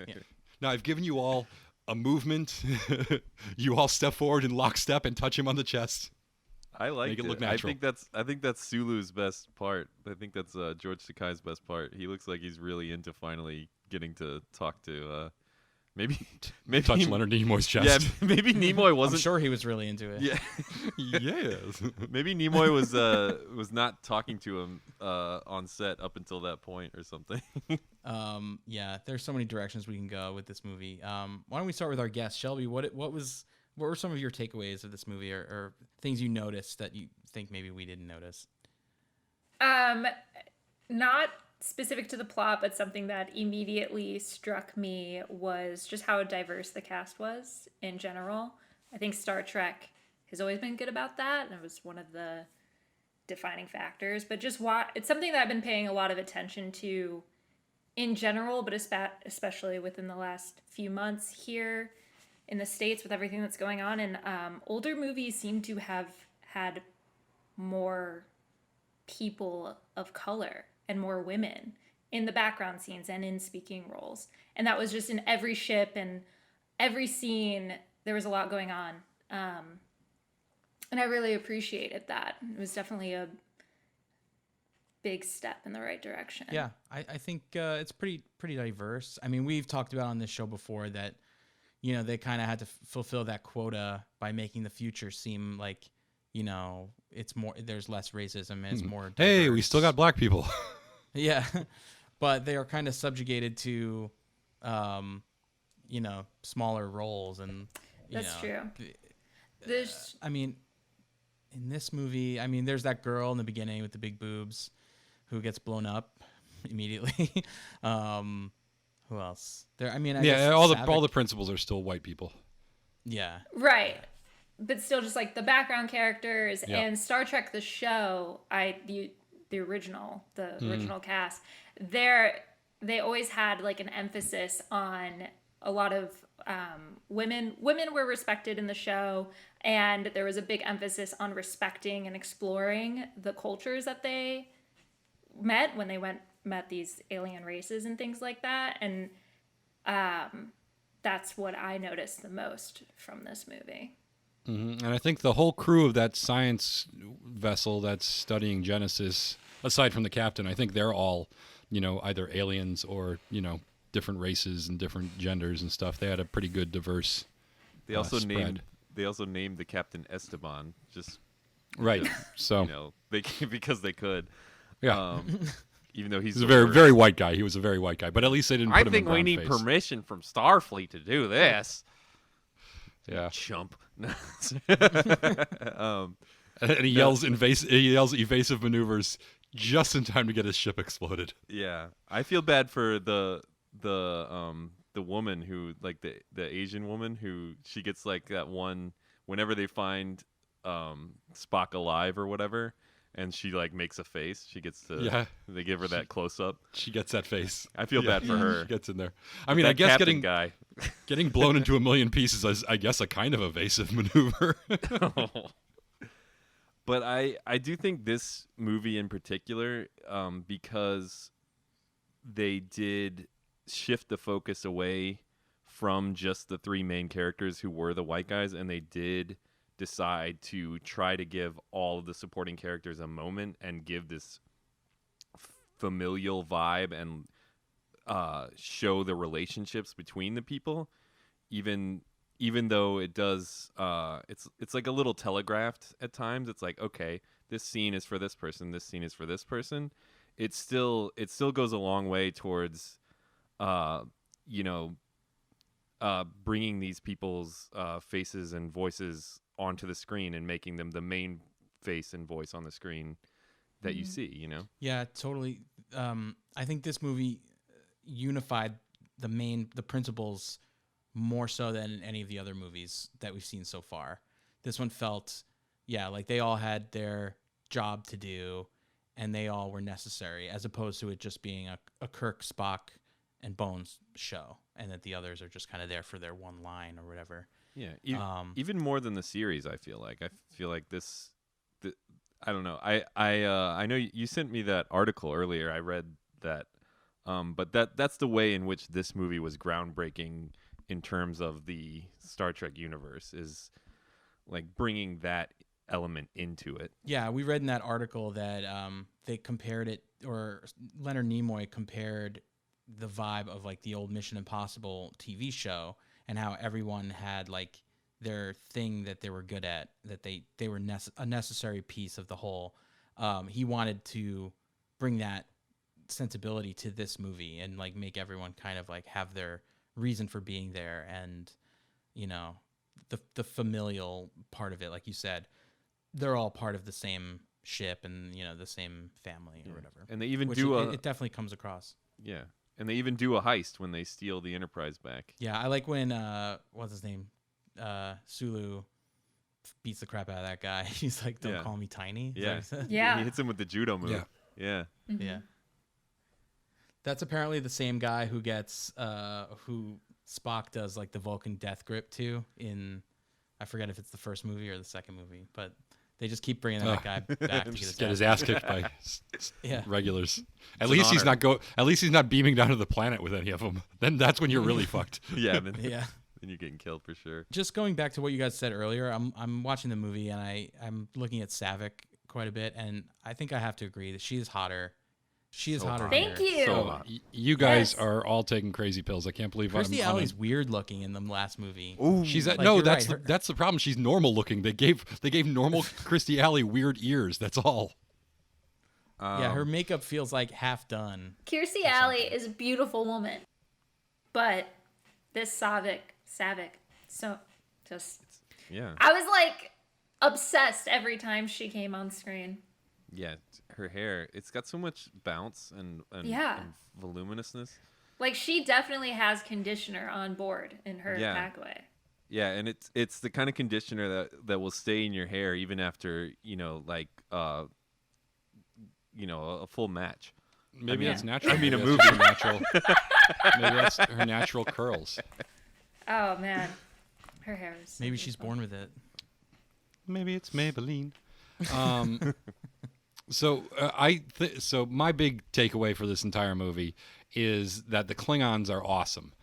S6: Yeah.
S4: Now I've given you all a movement. You all step forward in lockstep and touch him on the chest.
S3: I like
S4: Make it look
S3: I
S4: natural.
S3: think that's Sulu's best part. I think that's George Takei's best part. He looks like he's really into finally getting to talk to maybe
S4: Touch Leonard Nimoy's chest.
S3: Yeah, maybe Nimoy
S6: I'm
S3: wasn't.
S6: sure he was really into it.
S3: Yeah,
S4: Yes.
S3: maybe Nimoy was not talking to him on set up until that point or something.
S6: Yeah, there's so many directions we can go with this movie. Why don't we start with our guest, Shelbie? What were some of your takeaways of this movie, or things you noticed that you think maybe we didn't notice?
S5: Not specific to the plot, but something that immediately struck me was just how diverse the cast was in general. I think Star Trek has always been good about that, and it was one of the defining factors. But just it's something that I've been paying a lot of attention to in general, but especially within the last few months here in the States with everything that's going on. And older movies seem to have had more people of color and more women in the background scenes and in speaking roles. And that was just in every ship and every scene. There was a lot going on. And I really appreciated that. It was definitely a big step in the right direction.
S6: Yeah, I think it's pretty diverse. I mean, we've talked about on this show before that, you know, they kind of had to fulfill that quota by making the future seem like, you know, it's more, there's less racism and it's more diverse.
S4: Hey, we still got black people.
S6: Yeah, but they are kind of subjugated to, you know, smaller roles, and
S5: That's true.
S6: I mean, in this movie, I mean, there's that girl in the beginning with the big boobs, who gets blown up immediately. Who else? There. I mean, I
S4: Yeah,
S6: guess
S4: all
S6: Saavik-
S4: the principals are still white people.
S6: Yeah.
S5: Right. But still just like the background characters
S4: Yeah.
S5: and Star Trek the show, the original cast, they always had like an emphasis on a lot of women were respected in the show, and there was a big emphasis on respecting and exploring the cultures that they met when they met these alien races and things like that. And that's what I noticed the most from this movie.
S4: And I think the whole crew of that science vessel that's studying Genesis, aside from the captain, I think they're all, either aliens or, different races and different genders and stuff. They had a pretty good diverse
S3: They also
S4: spread.
S3: named the captain Esteban, just
S4: Right. So
S3: because they could.
S4: yeah,
S3: Even though he's
S4: he was a
S3: the
S4: very
S3: worst.
S4: very white guy. He was a very white guy, but at least they didn't put
S3: I
S4: him in
S3: think we
S4: brown
S3: need
S4: face.
S3: permission from Starfleet to do this.
S4: Yeah,
S3: Chump.
S4: and he yells evasive maneuvers just in time to get his ship exploded.
S3: Yeah, I feel bad for the woman who, like, the Asian woman who, she gets like that one whenever they find Spock alive or whatever, and she like makes a face. She gets to they give her that close up.
S4: She gets that face.
S3: I feel bad for her.
S4: She gets in there. I mean, I
S3: That
S4: guess
S3: captain guy.
S4: getting blown into a million pieces is, I guess, a kind of evasive maneuver.
S3: But I do think this movie in particular, because they did shift the focus away from just the three main characters who were the white guys, and they did decide to try to give all of the supporting characters a moment and give this familial vibe and show the relationships between the people, even though it does it's like a little telegraphed at times. It's like, okay, this scene is for this person, this scene is for this person. It still goes a long way towards bringing these people's faces and voices onto the screen and making them the main face and voice on the screen that you see,
S6: Yeah, totally. I think this movie unified the principles more so than any of the other movies that we've seen so far. This one felt, like they all had their job to do and they all were necessary, as opposed to it just being a Kirk, Spock, and Bones show, and that the others are just kind of there for their one line or whatever.
S3: Yeah, even more than the series. I feel like this. I don't know. I know you sent me that article earlier. I read that, but that's the way in which this movie was groundbreaking in terms of the Star Trek universe, is like bringing that element into it.
S6: Yeah, we read in that article that they compared it, or Leonard Nimoy compared the vibe of like the old Mission Impossible TV show, and how everyone had like their thing that they were good at, that they were a necessary piece of the whole. He wanted to bring that sensibility to this movie and like make everyone kind of like have their reason for being there, and the familial part of it, like you said, they're all part of the same ship and the same family or whatever.
S3: And they even
S6: Which
S3: do
S6: it definitely comes across.
S3: Yeah. And they even do a heist when they steal the Enterprise back.
S6: Yeah, I like when what's his name, Sulu beats the crap out of that guy. He's like, "Don't call me tiny." Is that what he said?
S5: Yeah.
S3: He hits him with the judo move.
S4: Yeah.
S5: Mm-hmm.
S6: Yeah. That's apparently the same guy who gets who Spock does like the Vulcan death grip to in, I forget if it's the first movie or the second movie, but they just keep bringing that guy back to
S4: Get his ass kicked by
S6: Yeah.
S4: regulars. At
S3: an
S4: least he's
S3: honor.
S4: At least he's not beaming down to the planet with any of them. Then that's when you're really fucked.
S3: Yeah. Then,
S6: Yeah.
S3: then you're getting killed for sure.
S6: Just going back to what you guys said earlier, I'm watching the movie and I'm looking at Saavik quite a bit, and I think I have to agree that she is hotter. She is
S3: So
S6: hotter.
S3: hot.
S6: here.
S5: Thank you.
S3: So hot.
S4: You guys
S5: Yes.
S4: are all taking crazy pills. I can't believe
S6: Kirstie
S4: I'm
S6: Alley's weird looking in the last movie.
S3: Ooh.
S4: She's
S6: Like,
S4: no,
S6: you're
S4: that's
S6: right,
S4: that's the problem. She's normal looking. They gave normal Kirstie Alley weird ears. That's all.
S6: Yeah, her makeup feels like half done.
S5: Kirstie Alley is a beautiful woman, but this Saavik, so just
S3: Yeah.
S5: I was like obsessed every time she came on screen.
S3: Yeah, her hair. It's got so much bounce and
S5: Yeah.
S3: and voluminousness.
S5: Like, she definitely has conditioner on board in her
S3: Yeah.
S5: packway.
S3: Yeah, and it's the kind of conditioner that will stay in your hair even after a full match.
S4: Maybe
S5: Yeah.
S4: that's natural.
S3: I mean, a
S4: Maybe
S3: movie.
S4: that's her natural. Maybe that's her natural curls.
S5: Oh, man. Her hair is so
S6: Maybe she's
S5: beautiful.
S6: born with it.
S4: Maybe it's Maybelline. So my big takeaway for this entire movie is that the Klingons are awesome.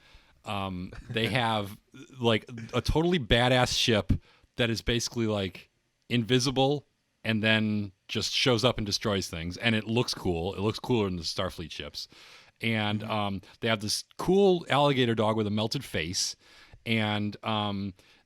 S4: They have like a totally badass ship that is basically like invisible and then just shows up and destroys things, and it looks cool. It looks cooler than the Starfleet ships. And they have this cool alligator dog with a melted face, and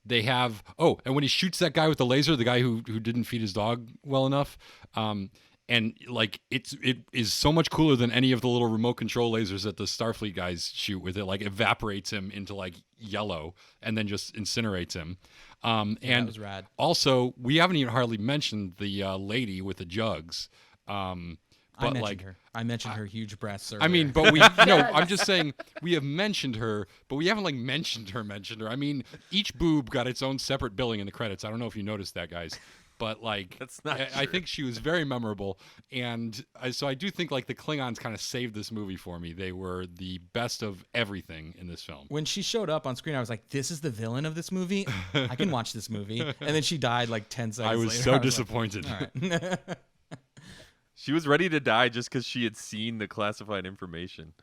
S4: they have and when he shoots that guy with the laser, the guy who didn't feed his dog well enough, and like it is so much cooler than any of the little remote control lasers that the Starfleet guys shoot with it. Like evaporates him into like yellow and then just incinerates him.
S6: that
S4: And
S6: was rad.
S4: also, we haven't even hardly mentioned the lady with the jugs. But
S6: I mentioned her huge breasts.
S4: I mean,
S6: earlier.
S4: but we no. I'm just saying we have mentioned her, but we haven't like mentioned her. I mean, each boob got its own separate billing in the credits. I don't know if you noticed that, guys. But like,
S3: That's not
S4: I
S3: true.
S4: think she was very memorable, and so I do think like the Klingons kind of saved this movie for me. They were the best of everything in this film.
S6: when she showed up on screen, I was like, "This is the villain of this movie. I can watch this movie." And then she died like 10 seconds
S4: I was
S6: later.
S4: so
S6: like,
S4: disappointed.
S6: all right.
S3: She was ready to die just because she had seen the classified information.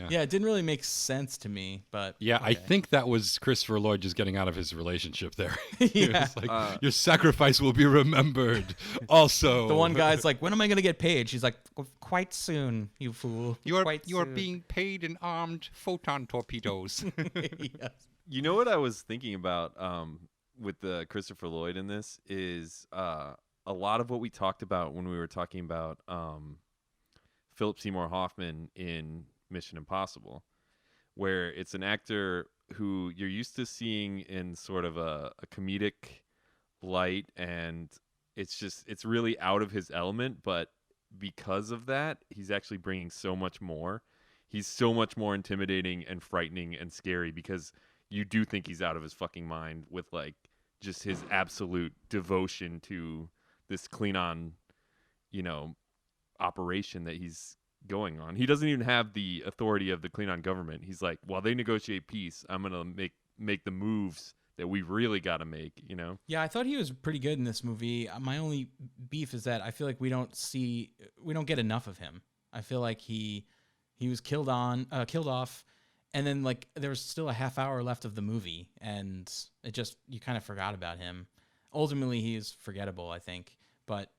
S6: Yeah, it didn't really make sense to me, but
S4: Yeah, I
S6: okay.
S4: think that was Christopher Lloyd just getting out of his relationship there. He
S6: Yeah.
S4: was like, your sacrifice will be remembered. Also,
S6: The one guy's like, "When am I gonna get paid?" She's like, "Quite soon, you fool. Quite soon."
S4: paid in armed photon torpedoes.
S6: Yes.
S3: You know what I was thinking about with the Christopher Lloyd in this is a lot of what we talked about when we were talking about Philip Seymour Hoffman in Mission Impossible, where it's an actor who you're used to seeing in sort of a comedic light, and it's really out of his element, but because of that, he's actually bringing so much more. He's so much more intimidating and frightening and scary because you do think he's out of his fucking mind with like just his absolute devotion to this Klingon, operation that he's going on. He doesn't even have the authority of the Klingon government. He's like, while they negotiate peace, I'm gonna make the moves that we really got to make.
S6: Yeah, I thought he was pretty good in this movie. My only beef is that I feel like we don't get enough of him. I feel like he was killed off, and then like there was still a half hour left of the movie, and you kind of forgot about him. Ultimately, he is forgettable, I think, but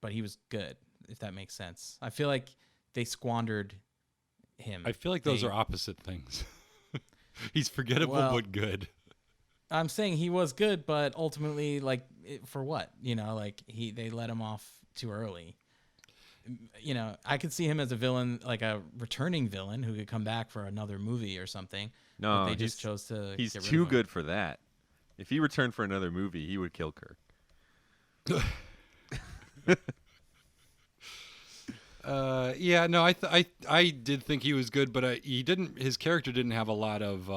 S6: he was good, if that makes sense. I feel like they squandered him.
S4: I feel like those are opposite things. He's forgettable but good.
S6: I'm saying he was good, but ultimately, like, for what? They let him off too early. I could see him as a villain, like a returning villain who could come back for another movie or something.
S3: No,
S6: but they just chose to.
S3: He's
S6: get rid
S3: too
S6: of him.
S3: good for that. If he returned for another movie, he would kill Kirk.
S4: Yeah, no, I did think he was good, but he didn't. His character didn't have a lot of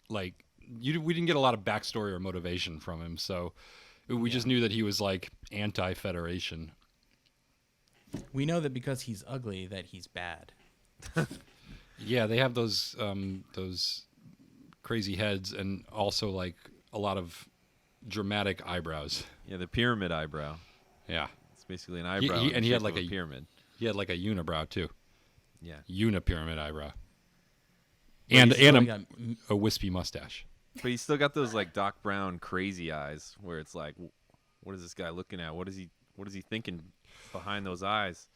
S4: we didn't get a lot of backstory or motivation from him, so we just knew that he was like anti-Federation.
S6: We know that because he's ugly, that he's bad.
S4: Yeah, they have those crazy heads and also like a lot of dramatic eyebrows.
S3: Yeah, the pyramid eyebrow.
S4: Yeah,
S3: It's basically an eyebrow.
S4: and he had
S3: shape
S4: like
S3: of a pyramid.
S4: He had like a unibrow too.
S3: Yeah.
S4: Unipyramid eyebrow.
S6: But
S4: And
S6: he's still
S4: a,
S6: got-
S4: a wispy mustache.
S3: But he's still got those like Doc Brown crazy eyes where it's like, what is this guy looking at? What is he thinking behind those eyes?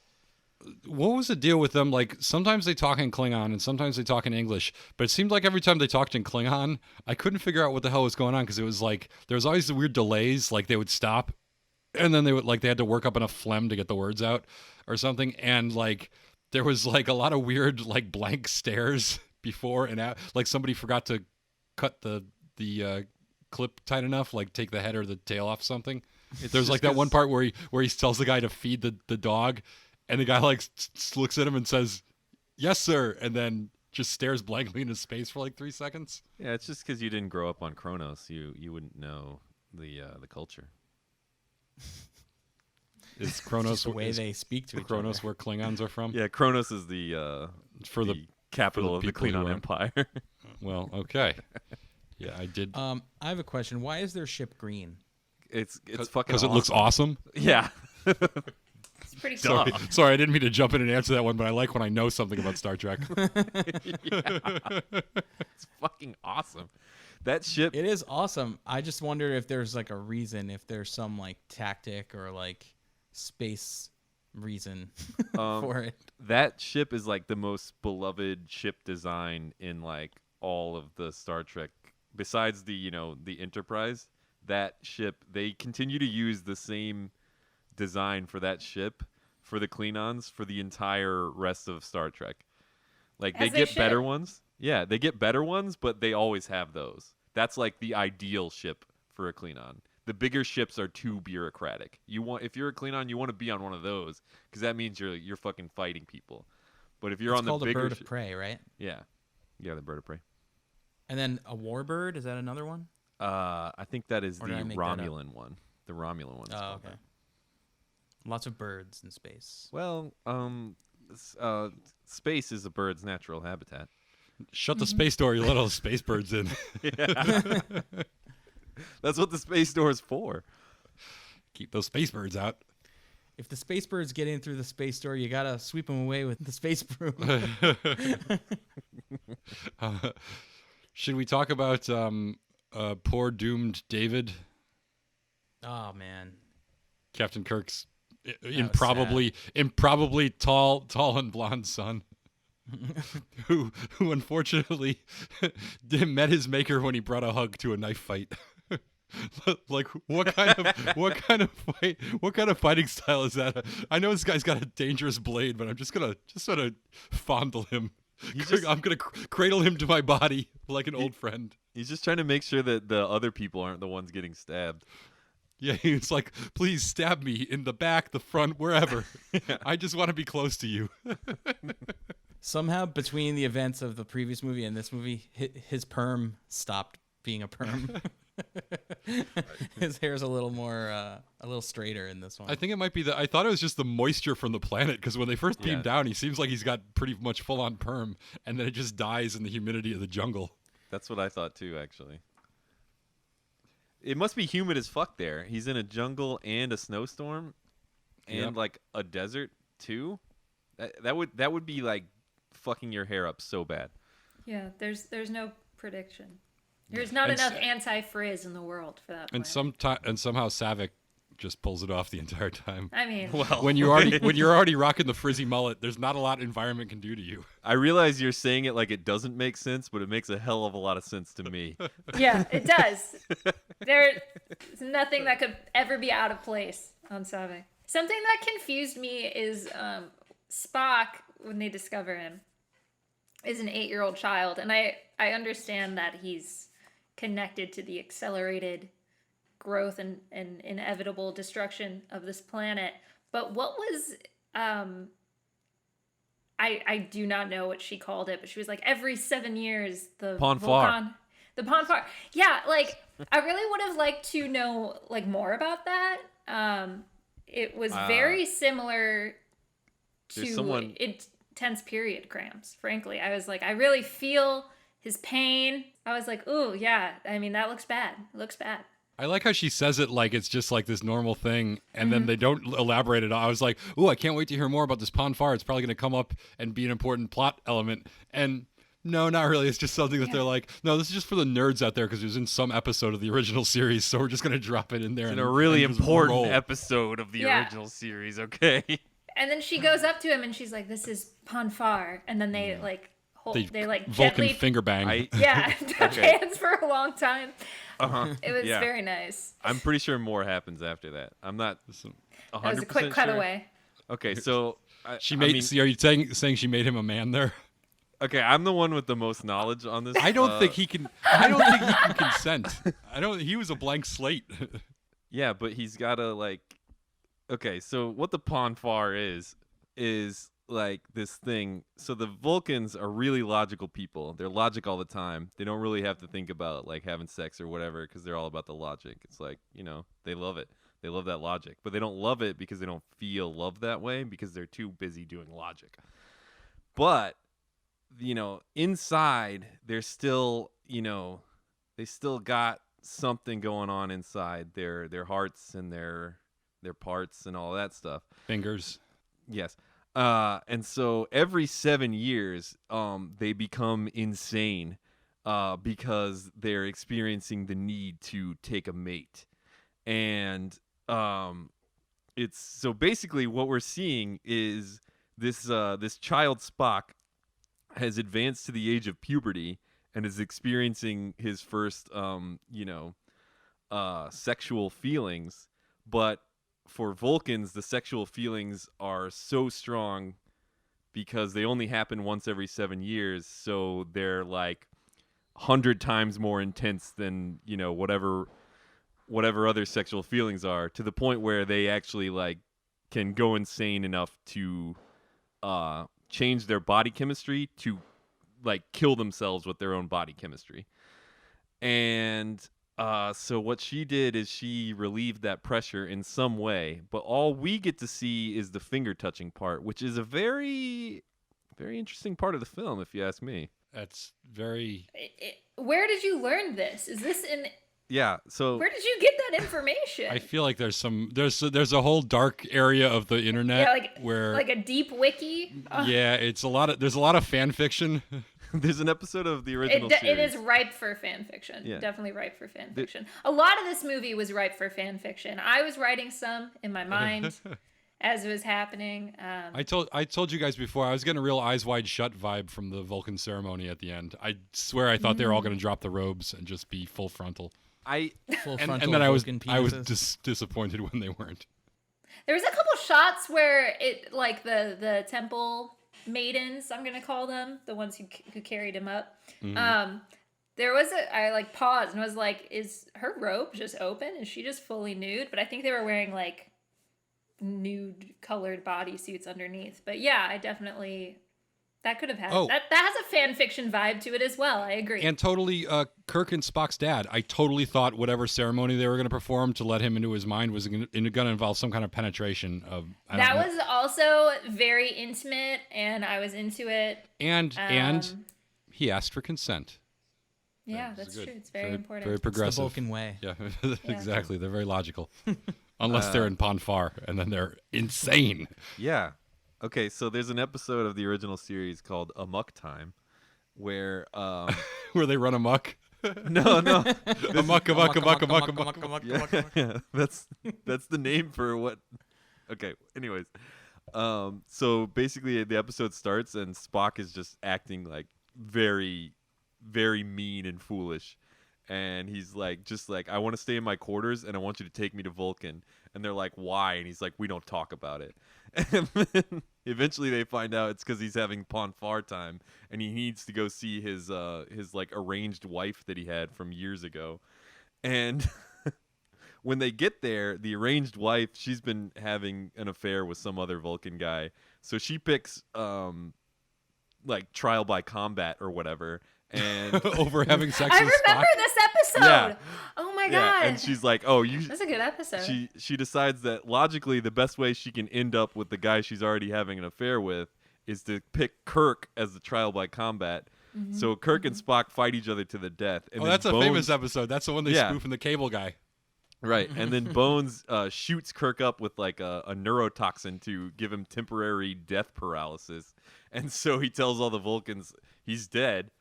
S4: What was the deal with them? Like, sometimes they talk in Klingon and sometimes they talk in English, but it seemed like every time they talked in Klingon, I couldn't figure out what the hell was going on because it was like there was always the weird delays. Like they would stop, and then they had to work up enough phlegm to get the words out or something, and like there was like a lot of weird like blank stares before and out. Like somebody forgot to cut the clip tight enough, like take the head or the tail off something.
S3: It's
S4: There's
S3: just
S4: like that one
S3: 'cause-
S4: part where he tells the guy to feed the dog, and the guy like looks at him and says, "Yes, sir," and then just stares blankly into space for like 3 seconds.
S3: Yeah, it's just because you didn't grow up on Kronos. You wouldn't know the culture.
S4: Is Kronos
S6: Just the way they speak to each
S4: Kronos
S6: other.
S4: where Klingons are from?
S3: Yeah, Kronos is the
S4: For the
S3: capital of the
S4: people who
S3: Klingon
S4: are-
S3: Empire.
S4: Well, okay. Yeah, I did.
S6: I have a question. Why is their ship green?
S3: it's fucking
S4: Because it looks awesome.
S3: Yeah.
S5: It's pretty cool.
S4: Sorry, I didn't mean to jump in and answer that one, but I like when I know something about Star Trek.
S3: It's fucking awesome. That ship.
S6: It is awesome. I just wonder if there's like a reason, if there's some like tactic or like space reason for it.
S3: That ship is like the most beloved ship design in like all of the Star Trek. Besides the the Enterprise, that ship, they continue to use the same design for that ship for the Klingons for the entire rest of Star Trek. Like
S5: As
S3: they
S5: they
S3: get better
S5: should.
S3: ones. Yeah, they get better ones, but they always have those. That's like the ideal ship for a Klingon. The bigger ships are too bureaucratic. If you're a Klingon, you want to be on one of those because that means you're fucking fighting people. But if you're
S6: It's
S3: on the
S6: called a
S3: bigger
S6: bird of prey, right?
S3: yeah, the bird of prey.
S6: And then a warbird, is that another one?
S3: I think that is
S6: Or
S3: the
S6: did I make that up?
S3: Romulan one. The Romulan one. is
S6: Oh,
S3: called
S6: okay.
S3: that.
S6: Lots of birds in space.
S3: Well, space is a bird's natural habitat.
S4: Shut the space door, you let all the space birds in.
S3: That's what the space door is for.
S4: Keep those space birds out.
S6: If the space birds get in through the space door, you gotta sweep them away with the space broom.
S4: Should we talk about poor doomed David,
S6: Oh man,
S4: Captain Kirk's
S6: was
S4: improbably tall and blonde son, who unfortunately met his maker when he brought a hug to a knife fight. Like what kind of fighting style is that? I know this guy's got a dangerous blade, but I'm just gonna sort of fondle him. I'm gonna cradle him to my body like an old friend.
S3: He's just trying to make sure that the other people aren't the ones getting stabbed.
S4: Yeah, he's like, please stab me in the back, the front, wherever. I just want to be close to you.
S6: somehow between the events of the previous movie and this movie, his perm stopped being a perm. His hair's a little more, a little straighter in this one.
S4: I think it might be I thought it was just the moisture from the planet, because when they first beam down, he seems like he's got pretty much full-on perm, and then it just dies in the humidity of the jungle.
S3: That's what I thought too, actually. It must be humid as fuck there. He's in a jungle and a snowstorm, and like a desert too. That would be like fucking your hair up so bad.
S5: Yeah, there's no prediction. There's not enough anti-frizz in the world for that.
S4: And somehow Savick just pulls it off the entire time.
S5: I mean,
S4: When you're already rocking the frizzy mullet, there's not a lot environment can do to you.
S3: I realize you're saying it like it doesn't make sense, but it makes a hell of a lot of sense to me.
S5: yeah, it does. There's nothing that could ever be out of place on Savick. Something that confused me is Spock, when they discover him, is an 8-year-old child, and I understand that he's connected to the accelerated growth and inevitable destruction of this planet. But what was I do not know what she called it, but she was like, every 7 years the
S3: Ponfar.
S5: The Ponfar. Yeah, like I really would have liked to know like more about that. It was very similar to intense period cramps, frankly. I was like, I really feel his pain. I was like, ooh, yeah, I mean, that looks bad. It looks bad.
S4: I like how she says it like it's just like this normal thing, and then they don't elaborate it. I was like, ooh, I can't wait to hear more about this Ponfar. It's probably going to come up and be an important plot element. And no, not really. It's just something that they're like, no, this is just for the nerds out there because it was in some episode of the original series, so we're just going to drop it in there.
S3: In a really
S4: and just
S3: important
S4: roll.
S3: episode of the original series, okay?
S5: And then she goes up to him and she's like, this is Ponfar. And then they like they like
S4: Vulcan
S5: gently
S4: finger bang.
S5: touch hands for a long time. It was
S3: Yeah.
S5: very nice.
S3: I'm pretty sure more happens after that. I'm not 100%
S5: That was a quick cutaway.
S3: Okay, so
S4: Are you saying she made him a man there?
S3: Okay, I'm the one with the most knowledge on this.
S4: I don't think he can. I don't think he can consent. He was a blank slate.
S3: Yeah, but he's gotta like. Okay, so what the Ponfar is like this thing. So the Vulcans are really logical people. They're logic all the time. They don't really have to think about like having sex or whatever because they're all about the logic. It's like, they love it. They love that logic, but they don't love it because they don't feel love that way because they're too busy doing logic. But inside they're still, they still got something going on inside their hearts and their parts and all that stuff.
S4: Fingers.
S3: Yes. And so every 7 years, they become insane because they're experiencing the need to take a mate. And it's so basically what we're seeing is this child Spock has advanced to the age of puberty and is experiencing his first sexual feelings, but for Vulcans the sexual feelings are so strong because they only happen once every 7 years, so they're like 100 times more intense than whatever other sexual feelings are, to the point where they actually like can go insane enough to change their body chemistry to like kill themselves with their own body chemistry. And so what she did is she relieved that pressure in some way, but all we get to see is the finger touching part, which is a very, very interesting part of the film, if you ask me.
S4: That's very.
S5: Where did you learn this? Is this in?
S3: Yeah. So
S5: where did you get that information?
S4: I feel like there's a whole dark area of the internet where
S5: like a deep wiki.
S4: Yeah, there's a lot of fan fiction.
S3: There's an episode of the original series.
S5: It is ripe for fan fiction.
S3: Yeah.
S5: Definitely ripe for fan fiction. A lot of this movie was ripe for fan fiction. I was writing some in my mind as it was happening.
S4: I told you guys before, I was getting a real Eyes Wide Shut vibe from the Vulcan ceremony at the end. I swear I thought they were all going to drop the robes and just be full frontal.
S6: Full
S4: And
S6: frontal
S4: then I was
S6: penises.
S4: disappointed when they weren't.
S5: There was a couple shots where it like the temple maidens, I'm gonna call them, the ones who carried him up.
S4: Mm-hmm.
S5: There was I like paused and was like, is her robe just open? Is she just fully nude? But I think they were wearing like nude colored bodysuits underneath. But yeah, I definitely that could have had that has a fan fiction vibe to it as well. I agree.
S4: And totally, Kirk and Spock's dad. I totally thought whatever ceremony they were going to perform to let him into his mind was going to involve some kind of penetration of.
S5: That was also very intimate, and I was into it.
S4: And he asked for consent.
S5: Yeah, that's true. It's very important.
S4: Very progressive.
S6: It's the Vulcan way.
S4: Yeah, exactly. They're very logical, unless they're in Ponfar, and then they're insane.
S3: Yeah. Okay, so there's an episode of the original series called Amok Time, where
S4: where they run amok.
S3: No.
S4: Amok.
S3: Yeah, that's the name for what. Okay. Anyways, so basically the episode starts and Spock is just acting like very, very mean and foolish, and he's like, I want to stay in my quarters and I want you to take me to Vulcan. And they're like, why? And he's like, we don't talk about it. And then eventually they find out it's because he's having Ponfar time and he needs to go see his like arranged wife that he had from years ago. And when they get there, the arranged wife, she's been having an affair with some other Vulcan guy. So she picks like trial by combat or whatever. And
S4: over having sex
S5: I
S4: with
S5: remember
S4: Spock.
S5: this episode.
S3: Yeah.
S5: Oh my
S3: Yeah,
S5: god.
S3: and she's like,
S5: That's a good episode.
S3: She decides that logically the best way she can end up with the guy she's already having an affair with is to pick Kirk as the trial by combat. Mm-hmm. So Kirk and Spock fight each other to the death. And then
S4: That's a
S3: Bones,
S4: famous episode. That's the one they spoof in the cable guy.
S3: Right, and then Bones shoots Kirk up with like a neurotoxin to give him temporary death paralysis. And so he tells all the Vulcans he's dead.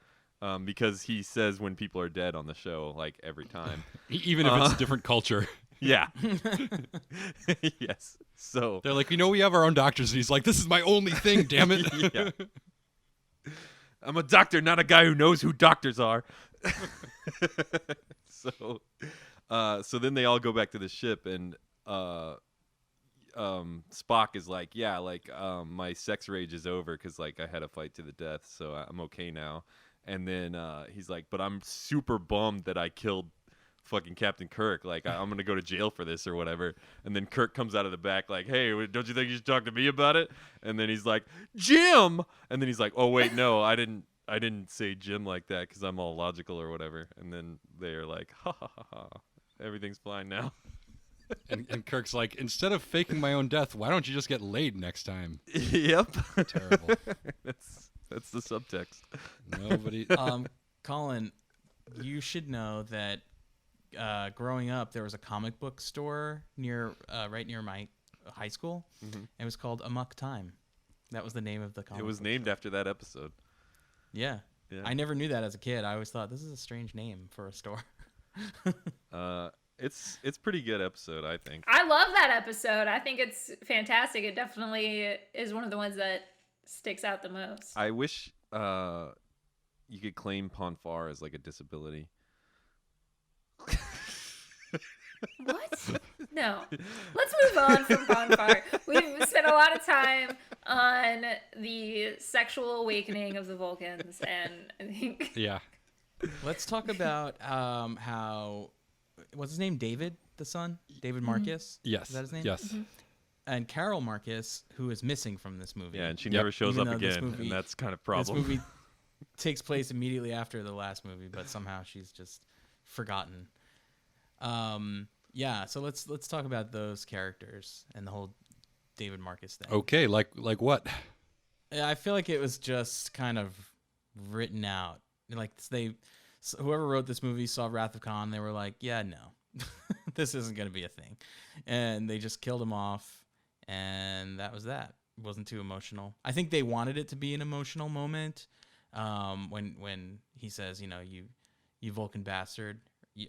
S3: Because he says when people are dead on the show, like every time.
S4: Even if it's a different culture.
S3: Yeah. Yes. So
S4: they're like, we have our own doctors. And he's like, this is my only thing, damn it.
S3: Yeah. I'm a doctor, not a guy who knows who doctors are. So then they all go back to the ship, and Spock is like, yeah, like my sex rage is over because like I had a fight to the death, so I'm okay now. And then he's like, but I'm super bummed that I killed fucking Captain Kirk. Like I'm gonna go to jail for this or whatever. And then Kirk comes out of the back like, hey, don't you think you should talk to me about it? And then he's like, Jim. And then he's like, oh wait, no, I didn't say Jim like that because I'm all logical or whatever. And then they're like, ha ha ha ha, everything's fine now.
S4: And Kirk's like, instead of faking my own death, why don't you just get laid next time?
S3: Yep.
S4: Terrible.
S3: That's the subtext.
S4: Nobody.
S6: Colin, you should know that growing up, there was a comic book store right near my high school.
S3: Mm-hmm.
S6: It was called Amok Time. That was the name of the comic.
S3: It was
S6: book
S3: named
S6: store.
S3: after that episode.
S6: Yeah. I never knew that as a kid. I always thought this is a strange name for a store.
S3: It's pretty good episode, I think.
S5: I love that episode. I think it's fantastic. It definitely is one of the ones that sticks out the most.
S3: I wish you could claim Ponfar as like a disability.
S5: What? No. Let's move on from Bonfire. We've spent a lot of time on the sexual awakening of the Vulcans, and I think
S4: Yeah.
S6: Let's talk about how what's his name? David, the son? David Marcus?
S4: Yes.
S6: Is that his name?
S4: Yes.
S5: Mm-hmm.
S6: And Carol Marcus, who is missing from this movie.
S3: Yeah, and she
S4: Yep.
S3: never shows
S6: Even
S3: up
S6: though this
S3: again,
S6: movie-
S3: and that's kind of
S6: This
S3: problem.
S6: movie takes place immediately after the last movie, but somehow she's just forgotten. Yeah, so let's talk about those characters and the whole David Marcus thing.
S4: Okay, like what?
S6: Yeah, I feel like it was just kind of written out. Like whoever wrote this movie saw Wrath of Khan, they were like, yeah, no, this isn't going to be a thing. And they just killed him off, and that was that. It wasn't too emotional. I think they wanted it to be an emotional moment when he says, you Vulcan bastard,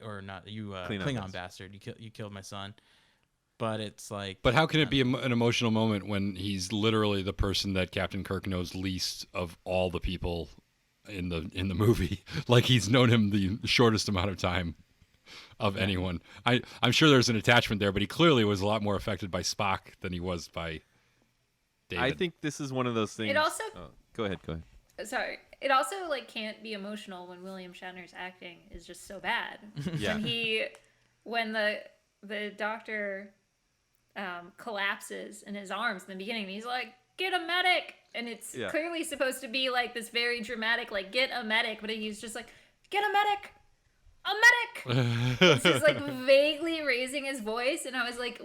S6: or not, you Klingon bastard, you killed my son. But it's like...
S4: But how can it be an emotional moment when he's literally the person that Captain Kirk knows least of all the people in the movie? Like, he's known him the shortest amount of time of anyone. I'm sure there's an attachment there, but he clearly was a lot more affected by Spock than he was by David.
S3: I think this is one of those things.
S5: It also-
S3: Go ahead.
S5: sorry. It also can't be emotional when William Shatner's acting is just so bad.
S3: Yeah.
S5: When the doctor collapses in his arms in the beginning, and he's like, "Get a medic," and it's clearly supposed to be like this very dramatic, like, "Get a medic," but he's just like, "Get a medic, a medic." It's just like vaguely raising his voice, and I was like,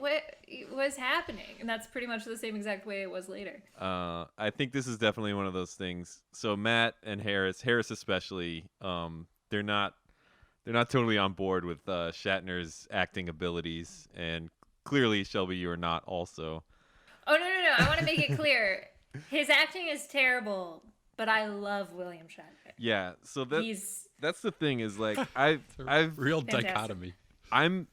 S5: "What's happening?" And that's pretty much the same exact way it was later.
S3: I think this is definitely one of those things. So Matt and Harris especially, they're not totally on board with Shatner's acting abilities, and clearly, Shelby, you are not also.
S5: Oh, no. I want to make it clear. His acting is terrible, but I love William Shatner.
S3: Yeah, so that's the thing is, like, I've
S4: real
S5: Fantastic.
S4: dichotomy.
S3: I'm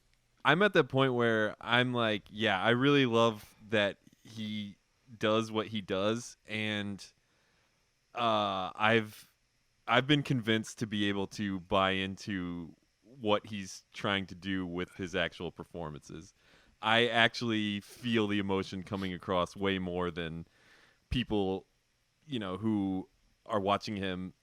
S3: at that point where I'm like, yeah, I really love that he does what he does, and I've been convinced to be able to buy into what he's trying to do with his actual performances. I actually feel the emotion coming across way more than people, who are watching him.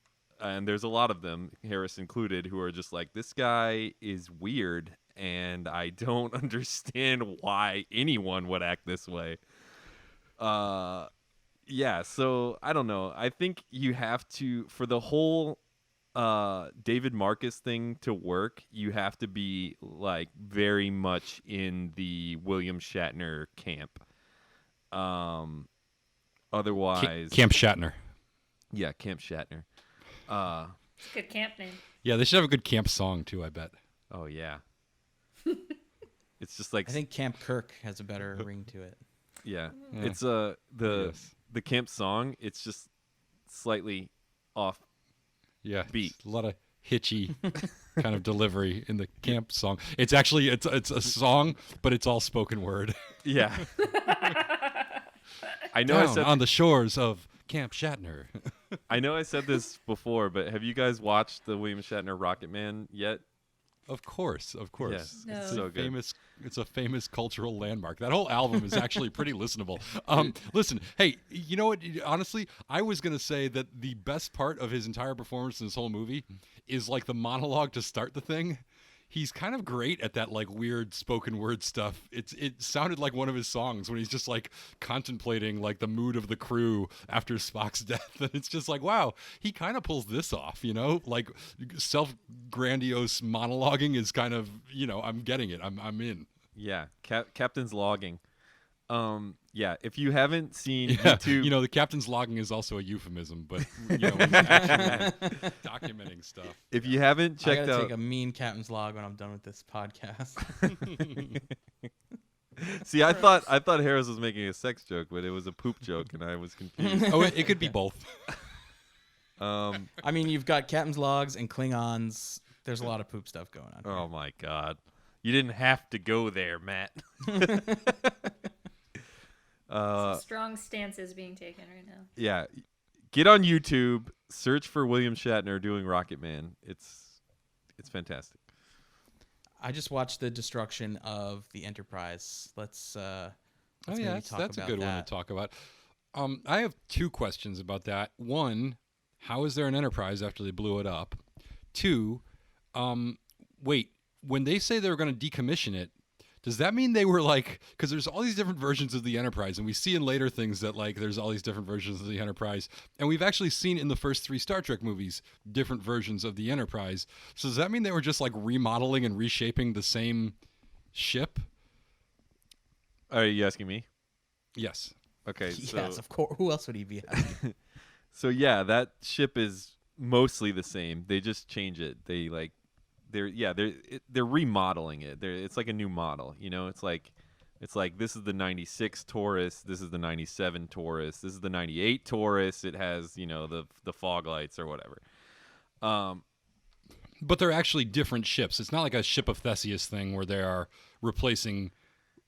S3: And there's a lot of them, Harris included, who are just like, this guy is weird, and I don't understand why anyone would act this way. Yeah, so I don't know. I think you have to, for the whole David Marcus thing to work, you have to be like very much in the William Shatner camp. Otherwise,
S4: Camp Shatner.
S3: Yeah, Camp Shatner.
S5: It's a good camp name.
S4: Yeah, they should have a good camp song too, I bet.
S3: Oh yeah. It's just like
S6: I think Camp Kirk has a better ring to it.
S3: yeah.
S4: Yeah.
S3: It's the camp song. It's just slightly off.
S4: Yeah,
S3: Beat.
S4: a lot of hitchy kind of delivery in the camp song. It's actually it's a song, but it's all spoken word.
S3: Yeah. I know
S4: Down
S3: I said
S4: on the shores of Camp Shatner.
S3: I know I said this before, but have you guys watched the William Shatner Rocket Man yet?
S4: Of course.
S3: Yes,
S5: No.
S3: it's so good.
S4: It's a famous cultural landmark. That whole album is actually pretty listenable. Listen, hey, you know what? Honestly, I was gonna say that the best part of his entire performance in this whole movie is like the monologue to start the thing. He's kind of great at that like weird spoken word stuff. It sounded like one of his songs when he's just like contemplating like the mood of the crew after Spock's death, and it's just like, wow, he kind of pulls this off, you know? Like self-grandiose monologuing is kind of, you know, I'm getting it. I'm in.
S3: Yeah, Captain's logging. Yeah, if you haven't seen
S4: Yeah,
S3: YouTube,
S4: you know, the captain's logging is also a euphemism, but you know, it's actually documenting stuff.
S3: if you haven't
S6: I
S3: checked
S6: gotta
S3: out,
S6: take a mean captain's log when I'm done with this podcast.
S3: see, I thought Harris was making a sex joke, but it was a poop joke, and I was confused.
S4: Oh, it could be both.
S6: I mean, you've got captain's logs and Klingons. There's a lot of poop stuff going on.
S3: Oh my God, you didn't have to go there, Matt.
S5: Some strong stances being taken right now.
S3: Yeah, get on YouTube, search for William Shatner doing Rocket Man. It's fantastic.
S6: I just watched the destruction of the Enterprise. Let's
S4: Oh
S6: maybe
S4: yeah,
S6: talk
S4: that's a
S6: about
S4: good one
S6: that.
S4: to talk about. I have two questions about that. One, how is there an Enterprise after they blew it up? Two, wait, when they say they were going to decommission it, does that mean they were like, because there's all these different versions of the Enterprise, and we see in later things that like there's all these different versions of the Enterprise, and we've actually seen in the first 3 Star Trek movies different versions of the Enterprise. So does that mean they were just like remodeling and reshaping the same ship?
S3: Are you asking me?
S4: Yes.
S3: Okay. So,
S6: Yes, of course. Who else would he be asking?
S3: so yeah, that ship is mostly the same. They just change it. They're remodeling it. It's like a new model, you know. It's like this is the 96 Taurus, this is the 97 Taurus, this is the 98 Taurus. It has, you know, the fog lights or whatever.
S4: But they're actually different ships. It's not like a ship of Theseus thing where they are replacing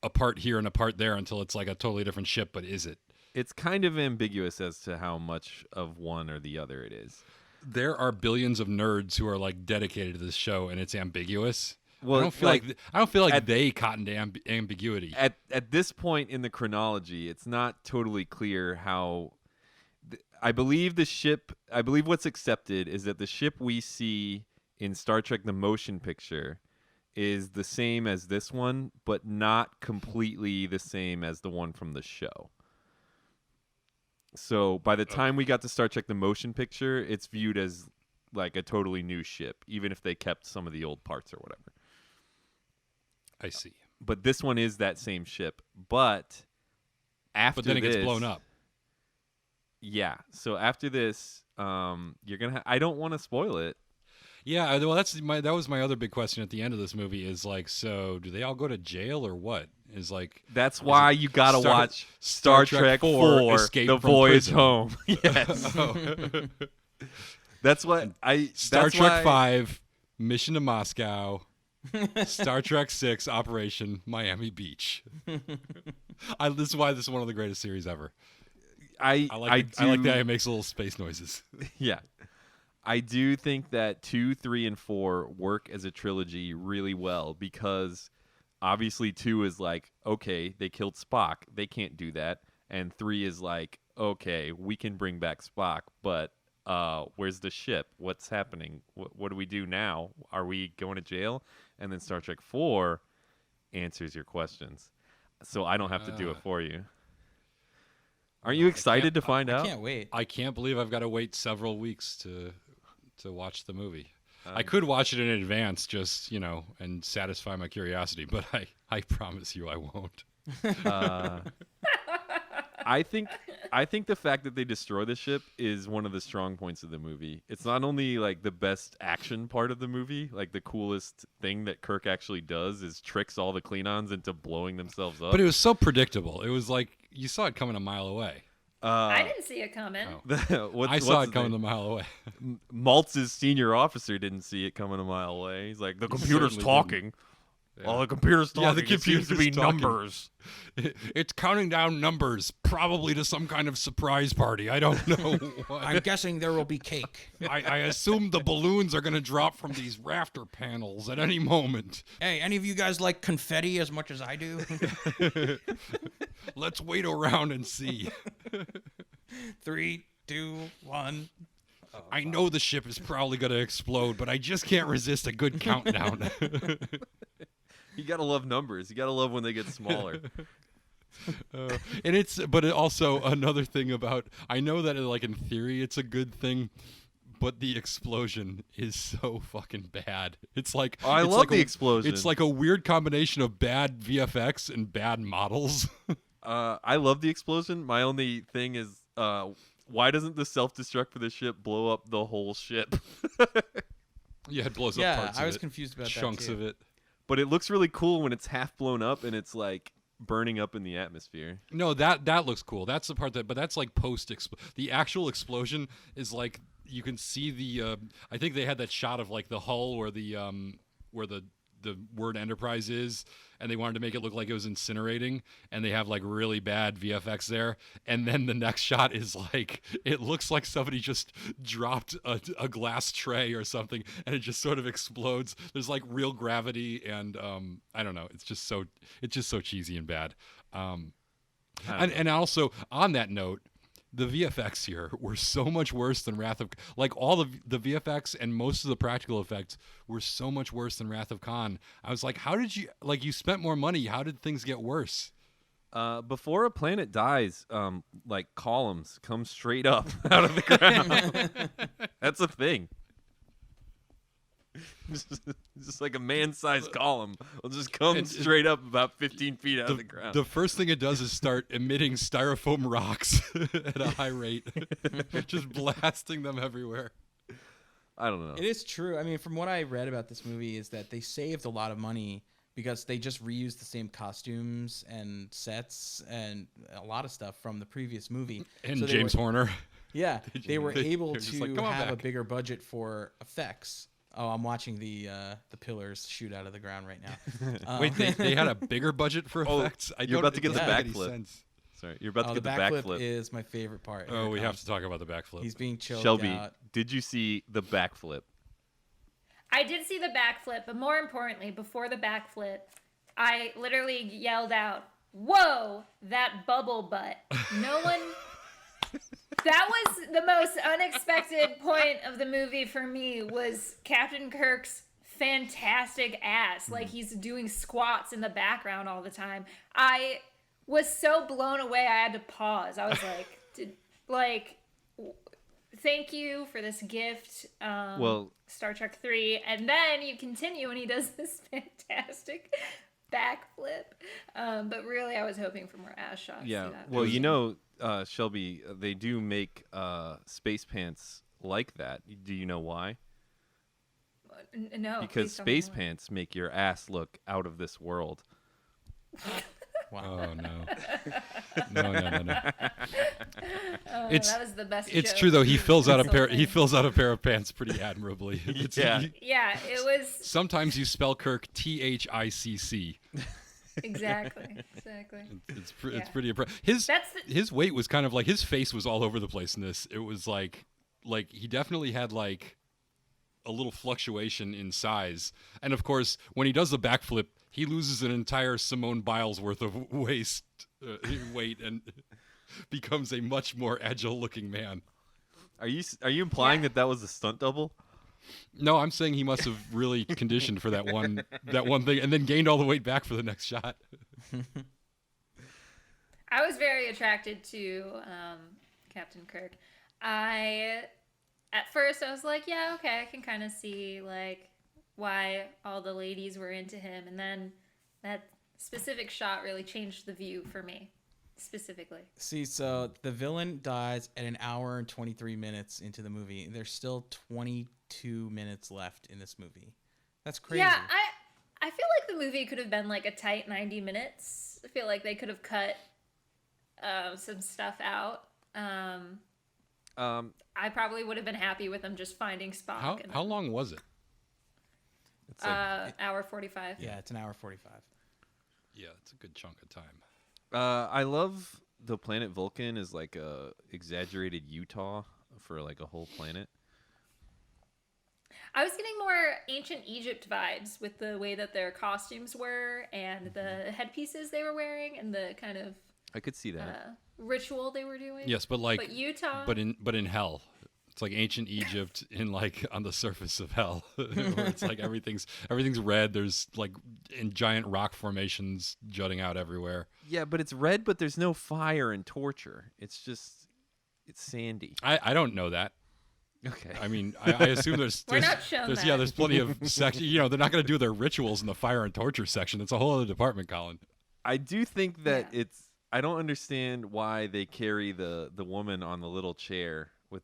S4: a part here and a part there until it's like a totally different ship, but is it?
S3: It's kind of ambiguous as to how much of one or the other it is.
S4: There are billions of nerds who are like dedicated to this show, and it's ambiguous.
S3: Well,
S4: I don't feel like they cotton to ambiguity.
S3: At this point in the chronology, it's not totally clear how. I believe what's accepted is that the ship we see in Star Trek: The Motion Picture is the same as this one, but not completely the same as the one from the show. So by the time we got to Star Trek: The Motion Picture, it's viewed as like a totally new ship, even if they kept some of the old parts or whatever.
S4: I see.
S3: But this one is that same ship. But after
S4: But then it
S3: this,
S4: gets blown up.
S3: Yeah. So after this, you're gonna. I don't want to spoil it.
S4: Yeah, well, that was my other big question at the end of this movie is like, so do they all go to jail or what? Is like
S3: That's why you gotta watch
S4: Star
S3: Trek
S4: Trek
S3: 4,
S4: Escape
S3: The
S4: from
S3: Voyage
S4: Prison.
S3: Home. Yes. That's what
S4: Star
S3: that's
S4: Trek
S3: why-
S4: 5, Mission to Moscow, Star Trek 6, Operation Miami Beach. This is why this is one of the greatest series ever. I like that it makes little space noises.
S3: Yeah. I do think that 2, 3, and 4 work as a trilogy really well because obviously 2 is like, okay, they killed Spock. They can't do that. And 3 is like, okay, we can bring back Spock, but where's the ship? What's happening? What do we do now? Are we going to jail? And then Star Trek 4 answers your questions. So I don't have to do it for you. Aren't you excited to find out?
S6: I can't wait.
S4: I can't believe I've got to wait several weeks to watch the movie. I could watch it in advance just, you know, and satisfy my curiosity, but I promise you I won't.
S3: I think the fact that they destroy the ship is one of the strong points of the movie. It's not only like the best action part of the movie, like the coolest thing that Kirk actually does is tricks all the Klingons into blowing themselves up.
S4: But it was so predictable. It was like you saw it coming a mile away.
S5: I didn't see it coming.
S4: I saw it coming a mile away.
S3: Maltz's senior officer didn't see it coming a mile away. He's like, the computer's
S4: certainly
S3: talking. All the computer's talking.
S4: Yeah, the
S3: It seems to be
S4: computer's talking.
S3: numbers.
S4: It's counting down numbers, probably to some kind of surprise party. I don't know what.
S6: I'm guessing there will be cake.
S4: I assume the balloons are going to drop from these rafter panels at any moment.
S6: Hey, any of you guys like confetti as much as I do?
S4: Let's wait around and see.
S6: 3, 2, 1.
S4: I know the ship is probably going to explode, but I just can't resist a good countdown.
S3: You gotta love numbers. You gotta love when they get smaller.
S4: But it also another thing about, I know that like in theory it's a good thing, but the explosion is so fucking bad. It's like
S3: I
S4: it's
S3: love
S4: like
S3: the explosion.
S4: It's like a weird combination of bad VFX and bad models.
S3: I love the explosion. My only thing is, why doesn't the self-destruct for the ship blow up the whole ship?
S4: Yeah, it blows up
S6: Yeah,
S4: parts
S6: I
S4: of
S6: was
S4: it,
S6: confused about that,
S4: chunks
S6: too.
S4: of it.
S3: But it looks really cool when it's half blown up and it's like burning up in the atmosphere.
S4: No, that looks cool. That's the part but that's like the actual explosion is like you can see the I think they had that shot of like the hull where the word Enterprise is, and they wanted to make it look like it was incinerating, and they have like really bad VFX there. And then the next shot is like, it looks like somebody just dropped a glass tray or something, and it just sort of explodes. There's like real gravity, and I don't know. It's just so cheesy and bad. And also on that note, the VFX here were so much worse than Wrath of... Like, all of the VFX and most of the practical effects were so much worse than Wrath of Khan. I was like, how did you... Like, you spent more money. How did things get worse?
S3: Before a planet dies, like, columns come straight up out of the ground. That's a thing. Just like a man-sized column will just come straight up about 15 feet out of the ground.
S4: The first thing it does is start emitting styrofoam rocks at a high rate, just blasting them everywhere.
S3: I don't know.
S6: It is true. I mean, from what I read about this movie is that they saved a lot of money because they just reused the same costumes and sets and a lot of stuff from the previous movie.
S4: And so James Horner.
S6: Yeah, they were able
S4: they're just
S6: to
S4: like, "Come on
S6: have a
S4: back."
S6: bigger budget for effects. Oh, I'm watching the pillars shoot out of the ground right now.
S4: Wait, they had a bigger budget for
S3: Oh,
S4: effects?
S3: you're about to get the
S4: doesn't make any
S3: backflip.
S4: sense.
S3: Sorry, you're about to
S6: The
S3: get the
S6: backflip
S3: backflip.
S6: is my favorite part.
S4: Oh, we have to talk about the backflip.
S6: He's being choked
S3: Shelby,
S6: out.
S3: did you see the backflip?
S5: I did see the backflip, but more importantly, before the backflip, I literally yelled out, "Whoa, that bubble butt." No one... That was the most unexpected point of the movie for me, was Captain Kirk's fantastic ass. Like, he's doing squats in the background all the time. I was so blown away, I had to pause. I was like, thank you for this gift,
S3: Well,
S5: Star Trek 3. And then you continue and he does this fantastic backflip. But really, I was hoping for more ass shots.
S3: yeah.
S5: through that
S3: Well,
S5: version.
S3: you know, Shelby, they do make space pants like that. Do you know why?
S5: No,
S3: Because
S5: please tell me
S3: space
S5: more.
S3: pants make your ass look out of this world.
S6: Wow.
S4: Oh, no. No.
S5: Oh,
S4: It's-
S5: that was the best
S4: It's
S5: joke.
S4: true though. He fills out a
S5: So
S4: pair.
S5: funny.
S4: He fills out a pair of pants pretty admirably.
S3: Yeah.
S5: Yeah, it was
S4: Sometimes you spell Kirk THICC.
S5: exactly.
S4: It's
S5: Yeah.
S4: pretty impressive. His
S5: That's the-
S4: his weight was kind of like, his face was all over the place in this. It was like he definitely had like a little fluctuation in size. And of course, when he does the backflip, he loses an entire Simone Biles worth of weight and becomes a much more agile looking man.
S3: Are you implying that was a stunt double?
S4: No, I'm saying he must have really conditioned for that one thing, and then gained all the weight back for the next shot.
S5: I was very attracted to Captain Kirk. At first I was like, yeah, okay, I can kind of see like why all the ladies were into him, and then that specific shot really changed the view for me, specifically.
S6: See, so the villain dies at 1 hour and 23 minutes into the movie. There's still 22 minutes left in this movie. That's crazy.
S5: Yeah, I feel like the movie could have been like a tight 90 minutes. I feel like they could have cut some stuff out. I probably would have been happy with them just finding Spock.
S4: How long was it?
S5: Hour 45.
S6: Yeah, it's an hour 45.
S4: Yeah, it's a good chunk of time.
S3: I love the planet Vulcan is like a exaggerated Utah for like a whole planet.
S5: I was getting more ancient Egypt vibes with the way that their costumes were and the headpieces they were wearing and the kind of
S3: I could see that.
S5: ritual they were doing.
S4: Yes, but like
S5: Utah.
S4: but in hell. It's like ancient Egypt in like on the surface of hell. Where it's like everything's red. There's like in giant rock formations jutting out everywhere.
S3: Yeah, but it's red, but there's no fire and torture. It's sandy.
S4: I don't know that.
S3: Okay.
S4: I mean, I assume there's
S5: We're not shown
S4: there's
S5: that.
S4: yeah, there's plenty of section. You know, they're not going to do their rituals in the fire and torture section. It's a whole other department, Colin.
S3: I do think that I don't understand why they carry the woman on the little chair with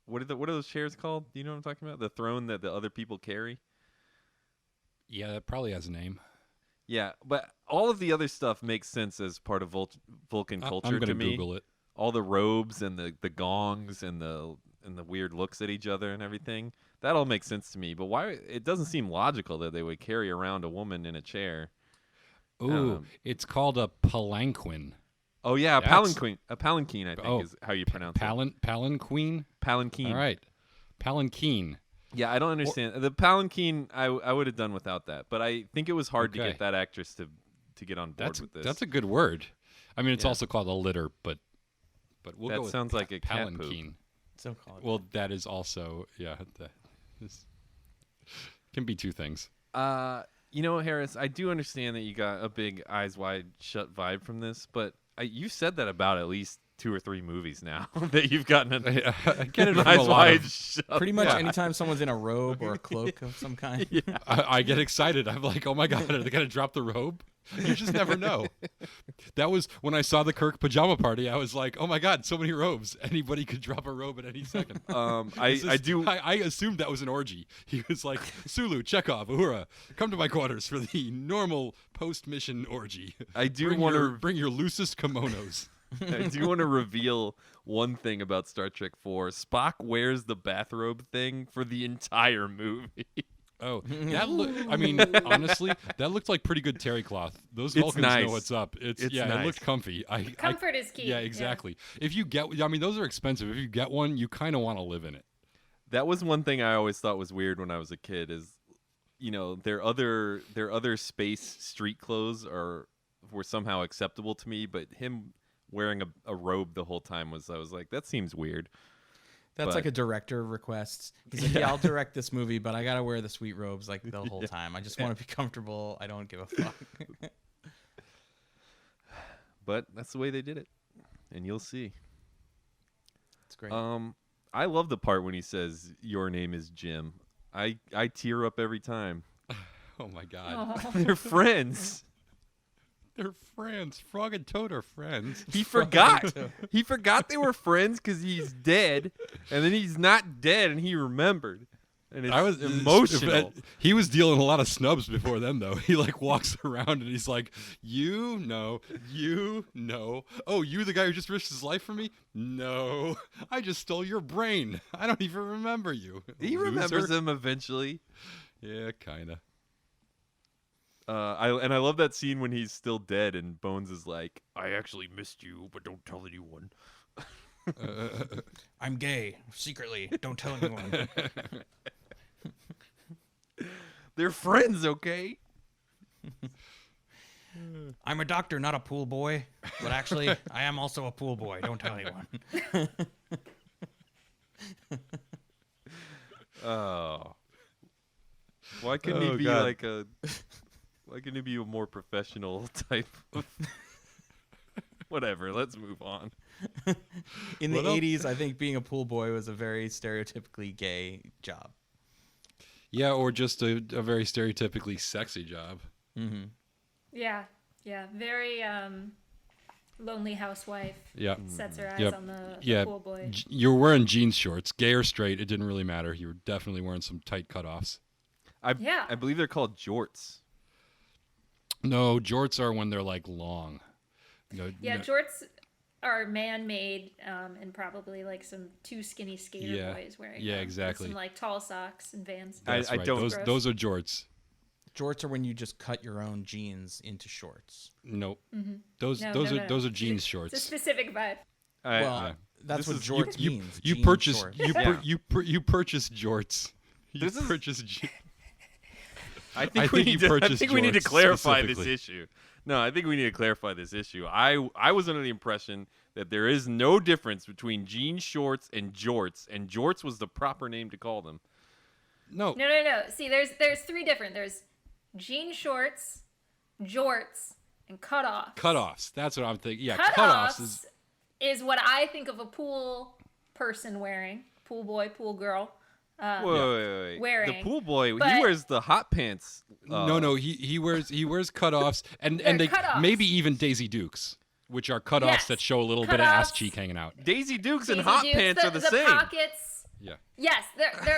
S3: what are those chairs called? Do you know what I'm talking about? The throne that the other people carry?
S4: Yeah, that probably has a name.
S3: Yeah, but all of the other stuff makes sense as part of Vulcan culture
S4: I'm going
S3: to
S4: to
S3: me.
S4: Google it.
S3: All the robes and the gongs and the weird looks at each other and everything. That all makes sense to me. But why it doesn't seem logical that they would carry around a woman in a chair.
S4: Ooh, it's called a palanquin.
S3: Oh yeah, a
S4: That's-
S3: palanquin. A palanquin, I think, is how you pronounce it.
S4: Palanquin?
S3: Palanquin.
S4: All right. Palanquin.
S3: Yeah, I don't understand. The palanquin, I would have done without that. But I think it was hard to
S4: Okay.
S3: get that actress to get on board with this.
S4: That's a good word. I mean, it's
S3: Yeah.
S4: also called a litter, but we'll
S3: That
S4: go with
S3: sounds like a cat poop.
S4: palanquin.
S6: So call it.
S4: Well, that is also this can be two things.
S3: You know, Harris, I do understand that you got a big eyes wide shut vibe from this, but you said that about at least 2 or 3 movies now that you've gotten
S4: I get it
S3: an
S4: from
S3: eyes
S4: a lot
S3: wide
S4: of-
S3: shut.
S6: Pretty much anytime someone's in a robe or a cloak of some kind.
S4: I get excited. I'm like, oh my god, are they gonna drop the robe? You just never know. That was when I saw the Kirk pajama party. I was like, oh my god, so many robes. Anybody could drop a robe at any second. I assumed that was an orgy. He was like, Sulu, Chekhov, Uhura, come to my quarters for the normal post-mission orgy.
S3: I do
S4: bring
S3: want
S4: your,
S3: to
S4: bring your loosest kimonos.
S3: I do want to reveal one thing about Star Trek 4. Spock wears the bathrobe thing for the entire movie.
S4: Oh, I mean, honestly, that looked like pretty good terry cloth. Those
S3: It's
S4: Vulcans
S3: nice.
S4: know what's up. It
S3: nice.
S4: looked comfy.
S5: Comfort is key.
S4: Yeah, exactly. If you get, I mean, those are expensive. If you get one, you kind of want to live in it.
S3: That was one thing I always thought was weird when I was a kid is, you know, their other space street clothes were somehow acceptable to me, but him wearing a robe the whole time I was like, that seems weird.
S6: That's like a director requests. He's like, yeah, I'll direct this movie, but I gotta wear the sweet robes like the whole time. I just want to be comfortable. I don't give a fuck.
S3: But that's the way they did it, and you'll see.
S6: It's great.
S3: I love the part when he says, "Your name is Jim." I tear up every time.
S4: Oh my god,
S3: They're friends.
S4: they're friends. Frog and Toad are friends.
S3: He forgot. He forgot they were friends because he's dead, and then he's not dead, and he remembered. And it's emotional.
S4: He was dealing a lot of snubs before then, though. He like walks around and he's like, you know. Oh, you the guy who just risked his life for me? No, I just stole your brain. I don't even remember you.
S3: He remembers him eventually.
S4: Yeah, kind of.
S3: I love that scene when he's still dead and Bones is like, "I actually missed you, but don't tell anyone."
S6: I'm gay, secretly. Don't tell anyone.
S3: They're friends, okay?
S6: I'm a doctor, not a pool boy. But actually, I am also a pool boy. Don't tell anyone.
S3: Oh. Why couldn't he be
S4: God.
S3: like a... Why couldn't he be a more professional type of... Whatever, let's move on.
S6: In the 80s, I think being a pool boy was a very stereotypically gay job.
S4: Yeah, or just a very stereotypically sexy job.
S6: Mm-hmm.
S5: Yeah. Very lonely housewife.
S4: Yeah.
S5: Sets her eyes
S4: Yep.
S5: on the
S4: Yeah.
S5: pool boy.
S4: You were wearing jeans shorts, gay or straight, it didn't really matter. You were definitely wearing some tight cutoffs.
S3: I
S5: Yeah.
S3: believe they're called jorts.
S4: No, jorts are when they're like long.
S5: Yeah, jorts are man-made and probably like some two skinny skater
S4: Yeah.
S5: boys wearing
S4: Yeah,
S5: them, with
S4: exactly.
S5: some like tall socks and Vans.
S3: I
S4: That's right.
S3: don't-
S4: Those are jorts.
S6: Jorts are when you just cut your own jeans into shorts.
S4: Nope. Those
S5: No,
S4: those
S5: no,
S4: are
S5: no.
S4: those are jeans
S5: It's a
S4: shorts.
S5: specific vibe.
S6: Well, that's
S3: this
S6: what
S3: is-
S6: jorts means.
S4: You
S6: jean
S4: purchase
S6: shorts.
S4: you purchase jorts. You
S3: This is-
S4: purchase.
S3: I
S4: I
S3: think
S4: think you
S3: I
S4: purchased
S3: think we need to
S4: jorts
S3: clarify this
S4: specifically.
S3: issue. No, I think we need to clarify this issue. I was under the impression that there is no difference between jean shorts and jorts, and jorts was the proper name to call them.
S4: No.
S5: No. See, there's three different. There's jean shorts, jorts, and cutoffs.
S4: Cutoffs. That's what I'm thinking. Yeah,
S5: Cutoffs is what I think of a pool person wearing. Pool boy, pool girl.
S3: Wait. The
S5: Wearing,
S3: pool boy, he
S5: but-
S3: wears the hot pants.
S4: no. He wears cutoffs and
S5: They're
S4: they
S5: cutoffs.
S4: maybe even Daisy Dukes, which are cutoffs
S5: Yes,
S4: that show a little bit of ass
S5: cutoffs.
S4: cheek hanging out.
S3: Daisy Dukes and
S5: Daisy
S3: hot
S5: Dukes,
S3: pants are the same.
S5: Pockets.
S4: Yeah.
S5: Yes,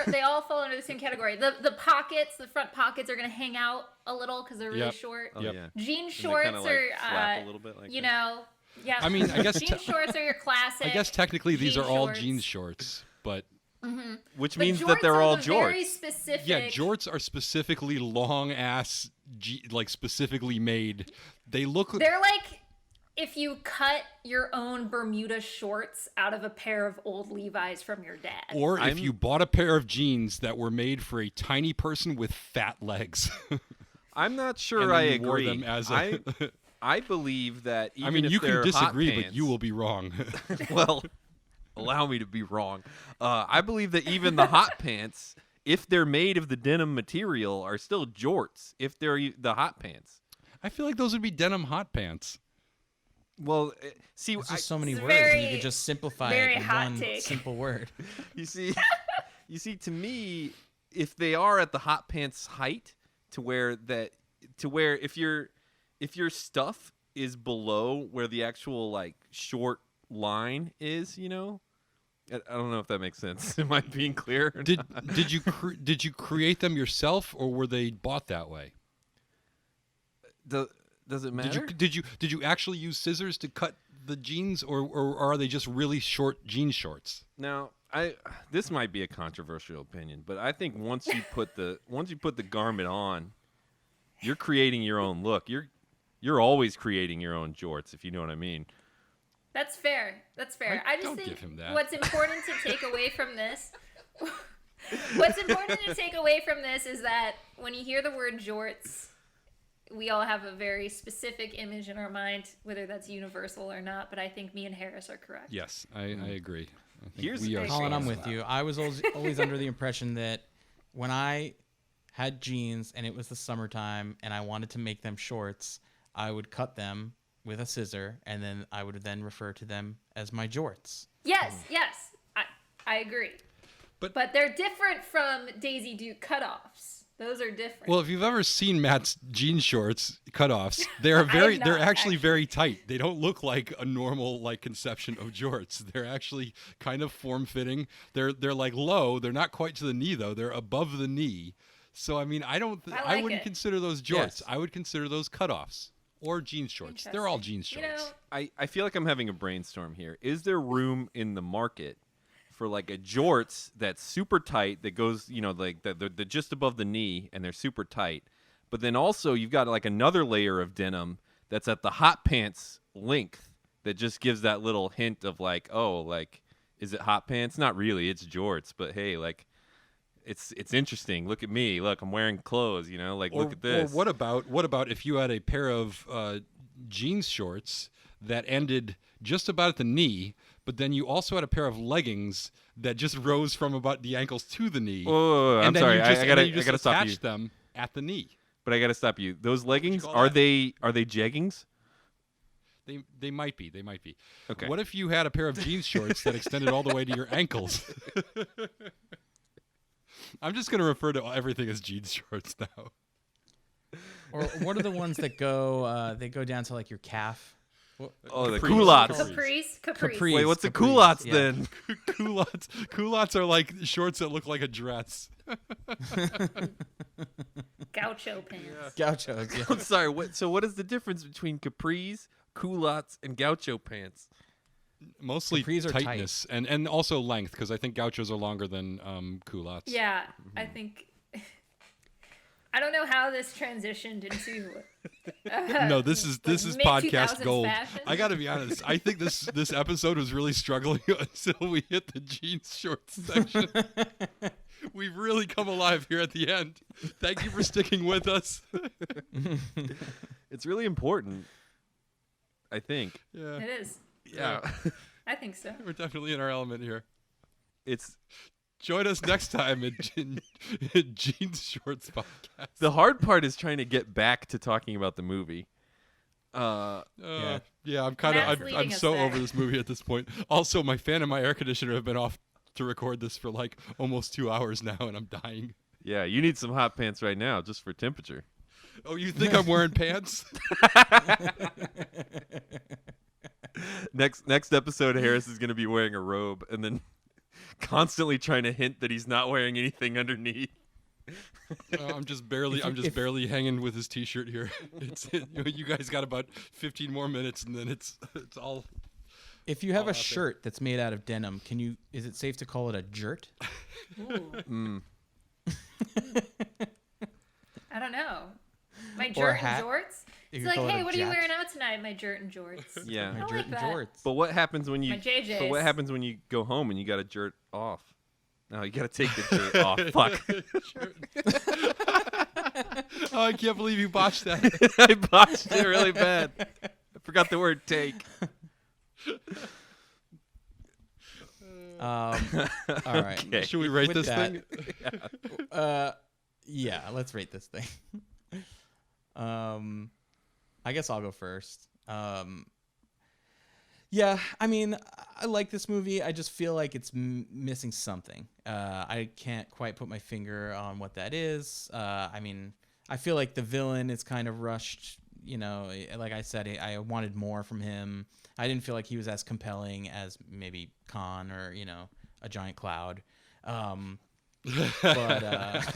S5: they all fall under the same category. The pockets, the front pockets are gonna hang out a little because they're really
S4: Yep.
S5: short.
S3: Oh,
S4: Yep.
S3: yeah.
S5: Jean
S3: And they
S5: shorts
S3: kinda, like,
S5: are,
S3: flap a little bit like
S5: you
S3: that.
S5: know, yeah.
S4: I mean, I guess
S5: jean shorts are your classic.
S4: I guess technically these
S5: jean
S4: are all
S5: shorts.
S4: jeans shorts, but
S3: Which
S5: But
S3: means
S5: jorts
S3: that they're
S5: are
S3: all
S5: the very
S3: jorts.
S5: specific.
S4: yeah, jorts are specifically long ass, like specifically made. They look.
S5: They're like if you cut your own Bermuda shorts out of a pair of old Levi's from your dad.
S4: Or if
S3: I'm-
S4: you bought a pair of jeans that were made for a tiny person with fat legs.
S3: I'm not
S4: And
S3: sure
S4: then
S3: I
S4: you wore
S3: agree.
S4: them as a-
S3: I believe that even
S4: I mean,
S3: if
S4: you can
S3: they're hot
S4: disagree, but
S3: pants-
S4: you will be wrong.
S3: Well, allow me to be wrong. I believe that even the hot pants, if they're made of the denim material, are still jorts. If they're the hot pants.
S4: I feel like those would be denim hot pants.
S3: Well, see,
S6: There's just so many
S5: It's
S6: words, and you
S5: very-
S6: could just simplify
S5: very
S6: it in
S5: hot
S6: one
S5: take.
S6: simple word.
S3: you see, to me, if they are at the hot pants height, to where if your stuff is below where the actual like short line is, I don't know if that makes sense. Am I being clear? or
S4: Did
S3: not?
S4: did you create them yourself, or were they bought that way?
S3: Does it matter?
S4: Did you actually use scissors to cut the jeans, or are they just really short jean shorts?
S3: Now, this might be a controversial opinion, but I think once you put the garment on, you're creating your own look. You're always creating your own jorts, if you know what I mean.
S5: That's fair. That's fair. I just
S4: don't
S5: think
S4: give him that.
S5: what's important to take away from this. What's important to take away from this is that when you hear the word jorts, we all have a very specific image in our mind, whether that's universal or not. But I think me and Harris are correct.
S4: Yes, I agree. I think
S3: Here's-
S4: we are.
S6: Colin, I'm
S4: so-
S6: with you. I was always under the impression that when I had jeans and it was the summertime and I wanted to make them shorts, I would cut them with a scissor and then I would then refer to them as my jorts.
S5: Yes, I agree.
S4: But-
S5: But they're different from Daisy Duke cutoffs. Those are different.
S4: Well, if you've ever seen Matt's jean shorts cutoffs, they're
S5: have
S4: they're
S5: not,
S4: actually very tight. They don't look like a normal like conception of jorts. They're actually kind of form fitting. They're like low. They're not quite to the knee though. They're above the knee. So I mean, I
S5: like
S4: wouldn't
S5: it.
S4: consider those jorts.
S6: Yes.
S4: I would consider those cutoffs or jean shorts. They're all jean shorts.
S3: I feel like I'm having a brainstorm here. Is there room in the market for like a jorts that's super tight that goes, like they're just above the knee and they're super tight, but then also you've got like another layer of denim that's at the hot pants length that just gives that little hint of like, oh, like, is it hot pants? Not really, it's jorts, but hey, like, it's interesting. Look at me. Look, I'm wearing clothes. Like, look at this.
S4: Or what about if you had a pair of jeans shorts that ended just about at the knee, but then you also had a pair of leggings that just rose from about the ankles to the knee.
S3: Whoa,
S4: and
S3: I'm
S4: then
S3: sorry.
S4: you
S3: I
S4: just
S3: gotta stop you.
S4: attach them at the knee.
S3: But I gotta stop you. Those leggings
S4: call
S3: are
S4: that?
S3: they jeggings?
S4: They might be.
S3: Okay.
S4: What if you had a pair of jeans shorts that extended all the way to your ankles? I'm just gonna refer to everything as jeans shorts now.
S6: Or what are the ones that go they go down to like your calf?
S3: Oh, the
S4: Capris.
S3: culottes.
S5: Capris.
S3: Wait, what's the
S6: Capris,
S3: culottes
S6: yeah.
S3: then?
S4: Culottes are like shorts that look like a dress.
S5: Gaucho pants.
S6: Gauchos. Yeah.
S3: I'm sorry. What is the difference between capris, culottes, and gaucho pants?
S4: Mostly
S6: Capris are tight.
S4: tightness and also length, because I think gauchos are longer than culottes.
S5: Yeah, I think I don't know how this transitioned into.
S4: No, this is podcast
S5: mid-2000s
S4: gold.
S5: fashion.
S4: I got to be honest. I think this episode was really struggling until we hit the jeans shorts section. We've really come alive here at the end. Thank you for sticking with us.
S3: It's really important, I think.
S4: Yeah,
S5: It is.
S3: Yeah.
S5: I think so.
S4: we're definitely in our element here.
S3: It's
S4: Join us next time in Jeans Shorts Podcast.
S3: the hard part is trying to get back to talking about the movie.
S4: Yeah, I'm
S5: Matt's
S4: I'm
S5: leading us
S4: so
S5: there.
S4: over this movie at this point. Also, my fan and my air conditioner have been off to record this for like almost 2 hours now, and I'm dying.
S3: Yeah, you need some hot pants right now just for temperature.
S4: Oh, you think I'm wearing pants?
S3: Next episode, Harris is going to be wearing a robe and then constantly trying to hint that he's not wearing anything underneath.
S4: I'm just barely hanging with his t-shirt here. You guys got about 15 more minutes, and then it's all.
S6: If you have
S4: All
S6: a
S4: out there.
S6: shirt that's made out of denim, is it safe to call it a jert?
S5: Ooh. I don't know. My
S6: Or a
S5: jert
S6: hat.
S5: and jorts.
S6: You
S5: It's
S6: could
S5: like,
S6: call it
S5: hey,
S6: a
S5: what are you
S6: jack.
S5: wearing out tonight? My jert and jorts.
S3: Yeah.
S6: My
S5: I
S6: jert
S5: like
S6: and
S5: that.
S6: jorts.
S3: But what happens when you
S5: My JJs.
S3: But what happens when you go home and you got to jerk off? No, you got to take the jerk off. Fuck.
S4: Oh, I can't believe you botched that.
S3: I botched it really bad. I forgot the word take.
S6: All right.
S3: Okay.
S4: Should we rate
S6: With
S4: this
S6: that-
S4: thing?
S6: Yeah, let's rate this thing. I guess I'll go first. Yeah, I mean, I like this movie. I just feel like it's missing something. I can't quite put my finger on what that is. I mean, I feel like the villain is kind of rushed. You know, like I said, I wanted more from him. I didn't feel like he was as compelling as maybe Khan or, a giant cloud. But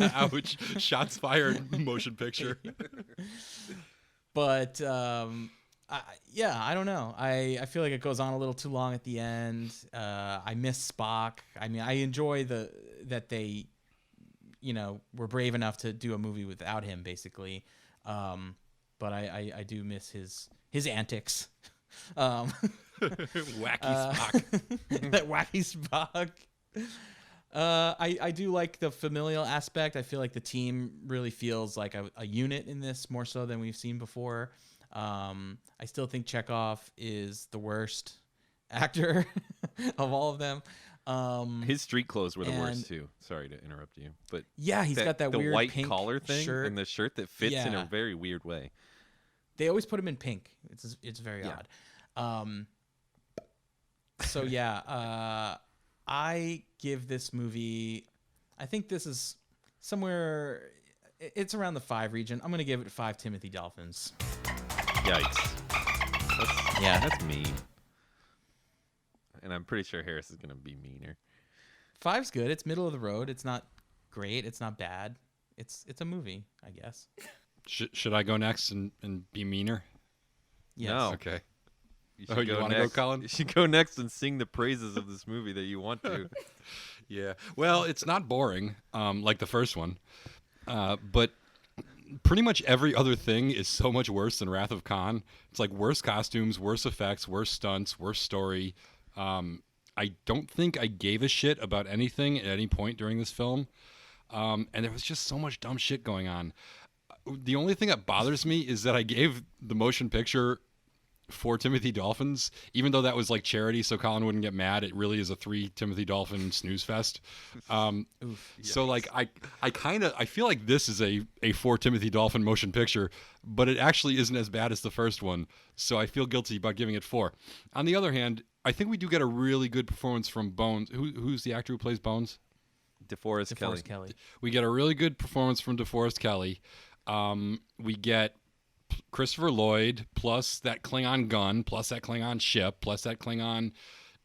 S4: Ouch! Shots fired. Motion picture.
S6: But I don't know. I feel like it goes on a little too long at the end. I miss Spock. I mean, I enjoy that they, were brave enough to do a movie without him, basically. But I do miss his antics.
S4: Wacky Spock.
S6: That wacky Spock. I do like the familial aspect. I feel like the team really feels like a unit in this, more so than we've seen before. I still think Chekhov is the worst actor of all of them.
S3: His street clothes were the
S6: and-
S3: worst too. Sorry to interrupt you, but
S6: Yeah, he's got that
S3: the
S6: weird
S3: white
S6: pink
S3: collar thing
S6: shirt.
S3: and the shirt that fits in a
S6: Yeah.
S3: very weird way.
S6: They always put him in pink. It's very
S3: Yeah.
S6: odd. So yeah, I give this movie. I think this is somewhere. It's around the 5 region. I'm gonna give it 5 Timothy Dolphins.
S3: Yikes! That's mean. And I'm pretty sure Harris is gonna be meaner.
S6: 5's good. It's middle of the road. It's not great. It's not bad. It's a movie, I guess.
S4: Should I go next and be meaner?
S6: Yes.
S3: No.
S4: Okay.
S3: You
S4: Oh, you wanna go,
S3: next.
S4: Colin?
S3: You should go next and sing the praises of this movie that you want to.
S4: Yeah. Well, it's not boring, like the first one, but pretty much every other thing is so much worse than Wrath of Khan. It's like worse costumes, worse effects, worse stunts, worse story. I don't think I gave a shit about anything at any point during this film, and there was just so much dumb shit going on. The only thing that bothers me is that I gave the motion picture 4 Timothy Dolphins, even though that was like charity, so Colin wouldn't get mad. It really is a 3 Timothy Dolphin snooze fest. So like I feel like this is a 4 Timothy Dolphin motion picture, but it actually isn't as bad as the first one. So I feel guilty about giving it 4. On the other hand, I think we do get a really good performance from Bones. Who's the actor who plays Bones?
S3: DeForest Kelly.
S6: DeForest Kelly.
S4: We get a really good performance from DeForest Kelly. We get Christopher Lloyd, plus that Klingon gun, plus that Klingon ship, plus that Klingon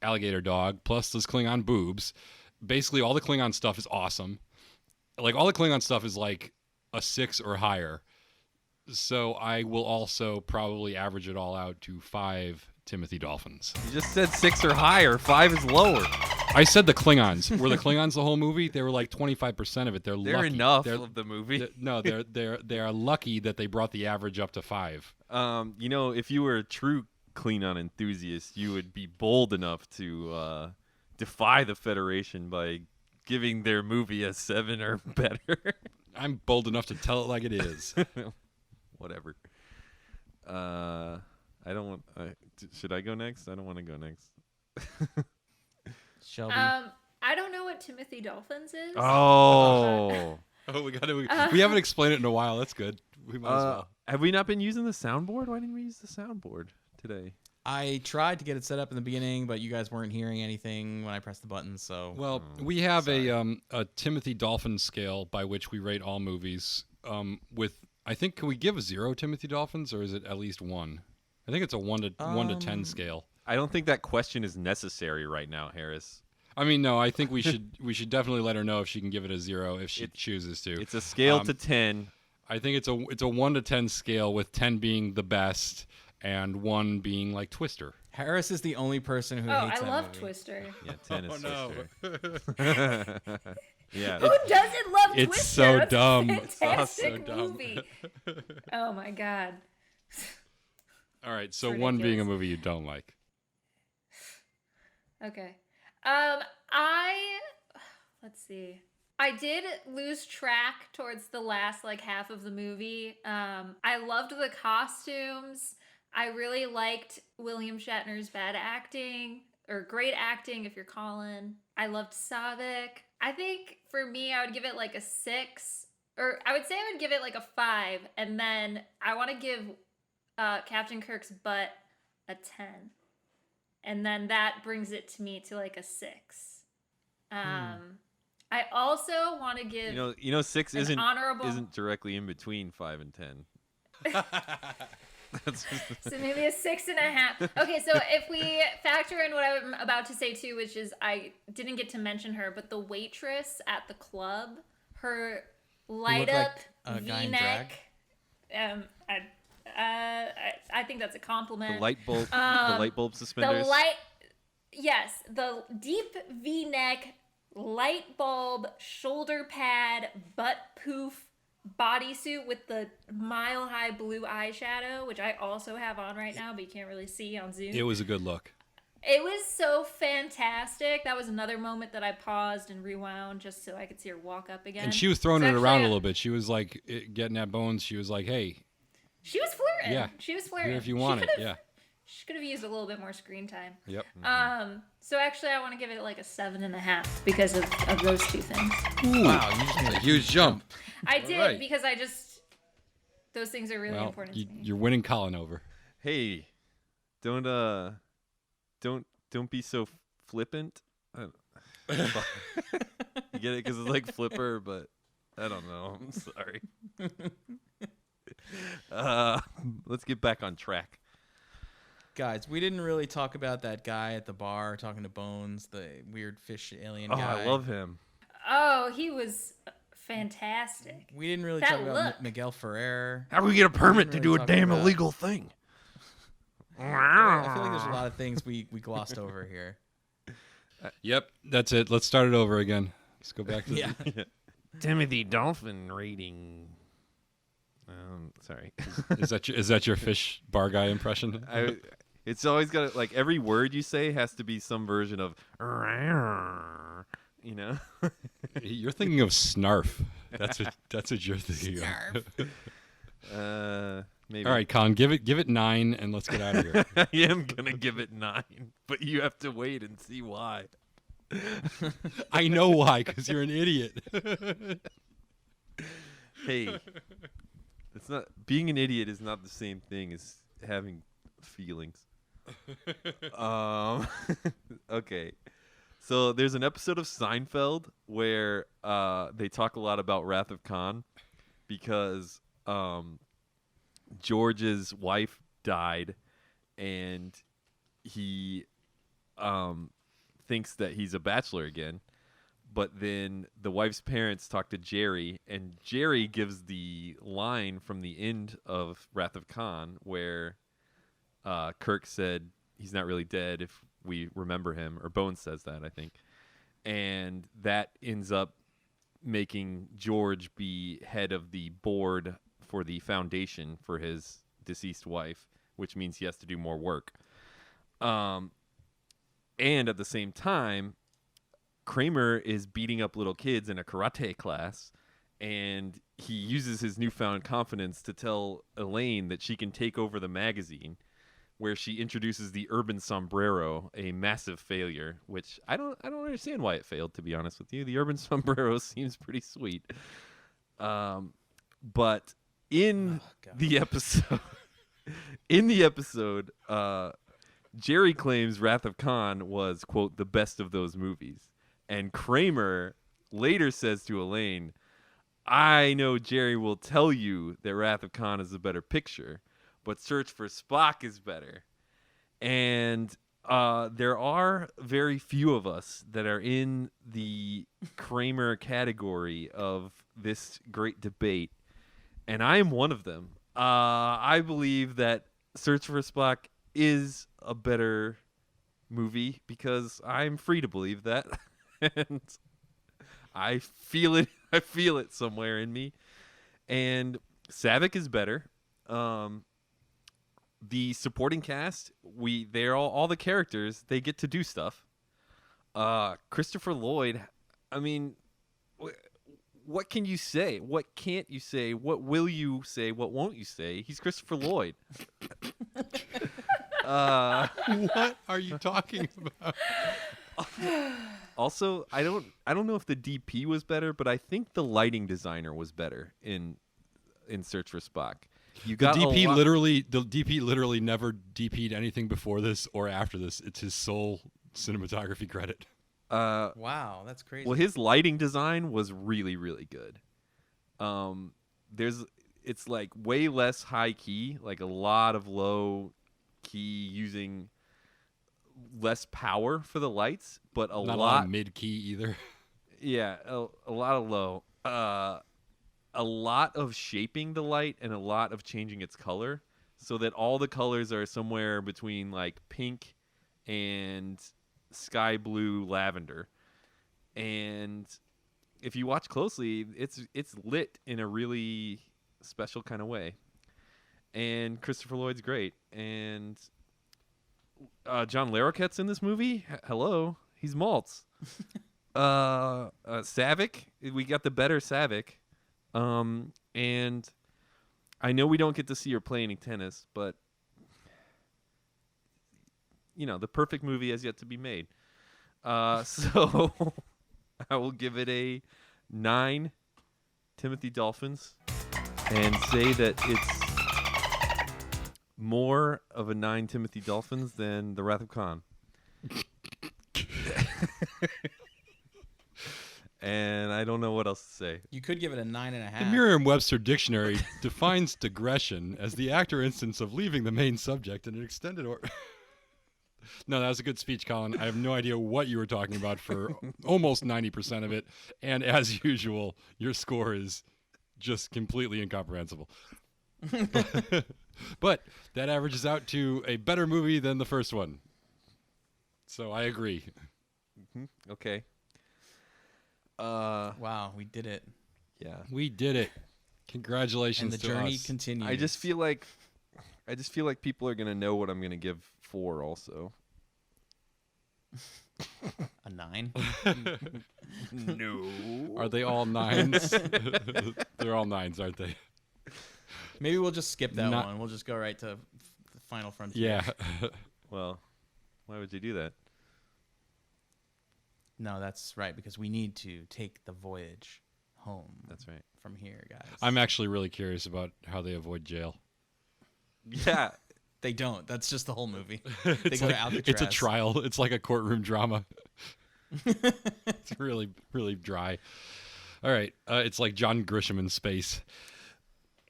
S4: alligator dog, plus those Klingon boobs. Basically, all the Klingon stuff is awesome. Like, all the Klingon stuff is like a 6 or higher. So I will also probably average it all out to 5 Timothy Dolphins.
S3: You just said 6 or higher. 5 is lower.
S4: I said the Klingons. Were the Klingons the whole movie? They were like 25% of it. They're
S3: They're
S4: lucky.
S3: enough of the movie.
S4: They are lucky that they brought the average up to 5.
S3: If you were a true Klingon enthusiast, you would be bold enough to defy the Federation by giving their movie a 7 or better.
S4: I'm bold enough to tell it like it is.
S3: Whatever. I don't want. Should I go next? I don't want to go next.
S6: Shelby.
S5: I don't know what Timothy Dolphins is.
S3: Oh.
S4: We haven't explained it in a while. That's good. We might as well.
S3: Have we not been using the soundboard? Why didn't we use the soundboard today?
S6: I tried to get it set up in the beginning, but you guys weren't hearing anything when I pressed the button. So
S4: We have a Timothy Dolphin scale by which we rate all movies. With I think, can we give a 0 Timothy Dolphins, or is it at least 1? I think it's a 1 to 10 scale.
S3: I don't think that question is necessary right now, Harris.
S4: I mean, no. I think we should definitely let her know if she can give it a 0 if she chooses to.
S3: It's a scale to 10.
S4: I think it's a 1 to 10 scale, with 10 being the best and 1 being like Twister.
S6: Harris is the only person who
S5: Oh,
S6: hates
S5: I
S6: that
S5: love
S6: movie.
S5: Twister.
S3: Yeah, 10 is
S4: no.
S3: Twister. Yeah.
S5: Who doesn't love
S4: It's
S5: Twister?
S4: so
S5: That's
S4: dumb.
S5: A
S4: It's
S5: fantastic
S4: so dumb.
S5: movie. Oh my god.
S4: All right, so
S5: It's
S4: 1 being a
S5: ridiculous.
S4: movie you don't like.
S5: Okay. Let's see. I did lose track towards the last half of the movie. I loved the costumes. I really liked William Shatner's bad acting, or great acting if you're Colin. I loved Saavik. I think for me, I would give it like a 6, or I would say I would give it like a 5, and then I want to give Captain Kirk's butt a 10. And then that brings it to me to like a 6. I also want to give
S3: 6
S5: an honorable.
S3: isn't directly in between 5 and 10. That's just
S5: So maybe a 6.5. Okay, so if we factor in what I'm about to say too, which is I didn't get to mention her, but the waitress at the club, her light
S6: look
S5: up
S6: like a guy in
S5: V-neck. I think that's a compliment.
S3: the light bulb suspenders.
S5: The deep V-neck, light bulb, shoulder pad, butt poof bodysuit with the mile-high blue eyeshadow, which I also have on right now, but you can't really see on Zoom.
S4: It was a good look.
S5: It was so fantastic. That was another moment that I paused and rewound just so I could see her walk up again.
S4: And she was throwing
S5: It's
S4: it around a
S5: actually
S4: little bit. She was like getting at Bones. She was like, "Hey,
S5: She was flirting.
S4: Yeah.
S5: She was flirting.
S4: here if you want it." Yeah.
S5: She could have used a little bit more screen time.
S4: Yep.
S5: So actually, I want to give it like a 7.5 because of those two things.
S6: Wow, you just made
S4: A huge jump.
S5: I did
S4: right.
S5: because those things are really
S4: Well,
S5: important to me.
S4: you're winning Colin over.
S3: Hey, don't be so flippant. You get it because it's like flipper, but I don't know. I'm sorry. Let's get back on track.
S6: Guys, we didn't really talk about that guy at the bar talking to Bones, the weird fish alien
S3: Oh,
S6: guy.
S3: I love him.
S5: Oh, he was fantastic.
S6: We didn't really
S5: That
S6: talk about
S5: look.
S6: Miguel Ferrer.
S3: How do we get a permit
S6: to do a damn illegal
S3: thing?
S6: I feel like there's a lot of things we glossed over here.
S4: Yep, that's it. Let's start it over again. Let's go back to
S6: Yeah.
S3: Timothy Dolphin rating. Sorry.
S4: Is that your fish bar guy impression?
S3: It's always got like every word you say has to be some version of,
S4: You're thinking of snarf. That's what you're thinking of.
S3: Maybe.
S4: All right, Colin, give it 9 and let's get out of here.
S3: I am gonna give it 9, but you have to wait and see why.
S4: I know why, because you're an idiot.
S3: Hey, it's not being an idiot is not the same thing as having feelings. Okay. So there's an episode of Seinfeld where they talk a lot about Wrath of Khan because George's wife died and he thinks that he's a bachelor again. But then the wife's parents talk to Jerry, and Jerry gives the line from the end of Wrath of Khan where Kirk said he's not really dead if we remember him, or Bones says that, I think. and that ends up making George be head of the board for the foundation for his deceased wife, which means he has to do more work. And at the same time, Kramer is beating up little kids in a karate class, and he uses his newfound confidence to tell Elaine that she can take over the magazine, where she introduces the urban sombrero, a massive failure, which I don't understand why it failed, to be honest with you. The urban sombrero seems pretty sweet. But in the episode Jerry claims Wrath of Khan was, quote, the best of those movies. And Kramer later says to Elaine, I know Jerry will tell you that Wrath of Khan is a better picture, but Search for Spock is better. And there are very few of us that are in the Kramer category of this great debate, and I am one of them. I believe that Search for Spock is a better movie because I'm free to believe that. And I feel it. I feel it somewhere in me. And Savick is better. The supporting cast, they're all the characters. They get to do stuff. Christopher Lloyd. I mean, what can you say? What can't you say? What will you say? What won't you say? He's Christopher Lloyd.
S4: What are you talking about?
S3: Also, I don't know if the DP was better, but I think the lighting designer was better in Search for Spock. You got
S4: the DP literally never DP'd anything before this or after this. It's his sole cinematography credit.
S6: Wow, that's crazy.
S3: Well, his lighting design was really, really good. It's like way less high key, like a lot of low key using less power for the lights, but
S4: Not a lot of mid key either.
S3: Yeah, a lot of low. A lot of shaping the light and a lot of changing its color so that all the colors are somewhere between like pink and sky blue lavender. And if you watch closely, it's lit in a really special kind of way. And Christopher Lloyd's great. And John Larroquette's in this movie. Hello, he's Maltz. Savick, we got the better Savick. And I know we don't get to see her play any tennis, but you know, the perfect movie has yet to be made. So I will give it a 9 Timothy Dolphins and say that it's more of a 9 Timothy Dolphins than The Wrath of Khan. And I don't know what else to say.
S6: You could give it a 9.5.
S4: The Merriam-Webster Dictionary defines digression as the act or instance of leaving the main subject in an extended order. No, that was a good speech, Colin. I have no idea what you were talking about for almost 90% of it. And as usual, your score is just completely incomprehensible. But that averages out to a better movie than the first one. So I agree.
S3: Mm-hmm. Okay.
S6: Wow, we did it.
S3: Yeah.
S4: We did it. Congratulations
S6: And the
S4: to
S6: journey
S4: us.
S6: continues.
S3: I just feel like people are gonna know what I'm gonna give 4 also.
S6: A 9?
S3: No.
S4: Are they all 9s? They're all 9s, aren't they?
S6: Maybe we'll just skip that
S4: Not-
S6: one. We'll just go right to the Final Frontier.
S4: Yeah.
S3: Well, why would you do that?
S6: No, that's right, because we need to take the voyage home.
S3: That's right.
S6: From here, guys.
S4: I'm actually really curious about how they avoid jail.
S3: Yeah.
S6: They don't. That's just the whole movie. They
S4: It's
S6: go
S4: like,
S6: to Alcatraz.
S4: it's a trial. It's like a courtroom drama. It's really, really dry. All right. It's like John Grisham in space.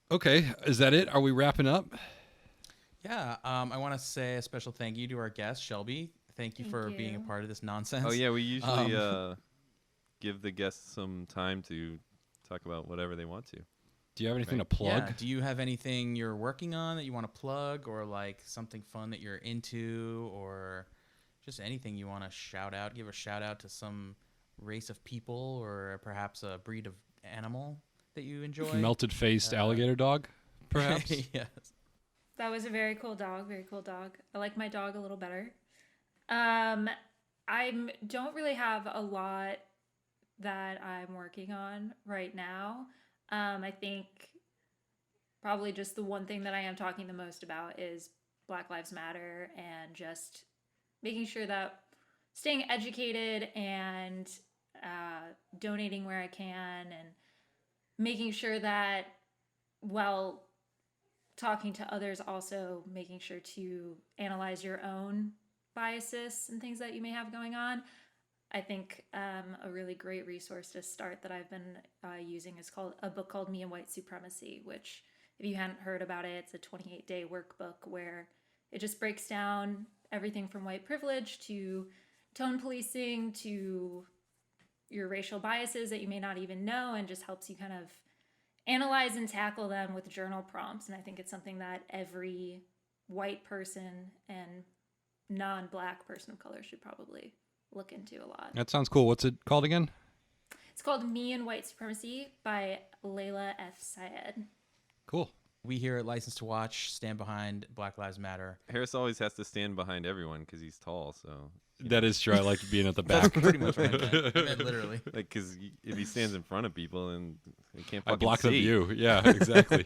S4: Okay. Is that it? Are we wrapping up?
S6: Yeah. I want to say a special thank you to our guest, Shelbie. Thank you for being a
S5: you.
S6: part of this nonsense.
S3: Oh yeah, we usually give the guests some time to talk about whatever they want to.
S4: Do you have anything
S3: Right.
S4: to plug?
S6: Yeah. Do you have anything you're working on that you want to plug, or like something fun that you're into, or just anything you want to shout out? Give a shout out to some race of people or perhaps a breed of animal that you enjoy.
S4: Melted-faced alligator dog, perhaps?
S6: Yes.
S5: That was a very cool dog. Very cool dog. I like my dog a little better. I don't really have a lot that I'm working on right now. I think probably just the one thing that I am talking the most about is Black Lives Matter and just making sure that staying educated and donating where I can and making sure that while talking to others, also making sure to analyze your own biases and things that you may have going on. I think a really great resource to start that I've been using is called a book called Me and White Supremacy, which if you hadn't heard about it, it's a 28-day workbook where it just breaks down everything from white privilege to tone policing to your racial biases that you may not even know, and just helps you kind of analyze and tackle them with journal prompts. And I think it's something that every white person and non-Black person of color should probably look into a lot.
S4: That sounds cool. What's it called again?
S5: It's called Me and White Supremacy by Layla F. Syed.
S4: Cool.
S6: We here at License to Watch stand behind Black Lives Matter.
S3: Harris always has to stand behind everyone because he's tall, so...
S4: That is true. I like being at the
S6: That's
S4: back.
S6: pretty much what I meant. I meant literally.
S3: Like, because if he stands in front of people and he can't
S4: I
S3: fucking
S4: block
S3: see.
S4: the view. Yeah, exactly.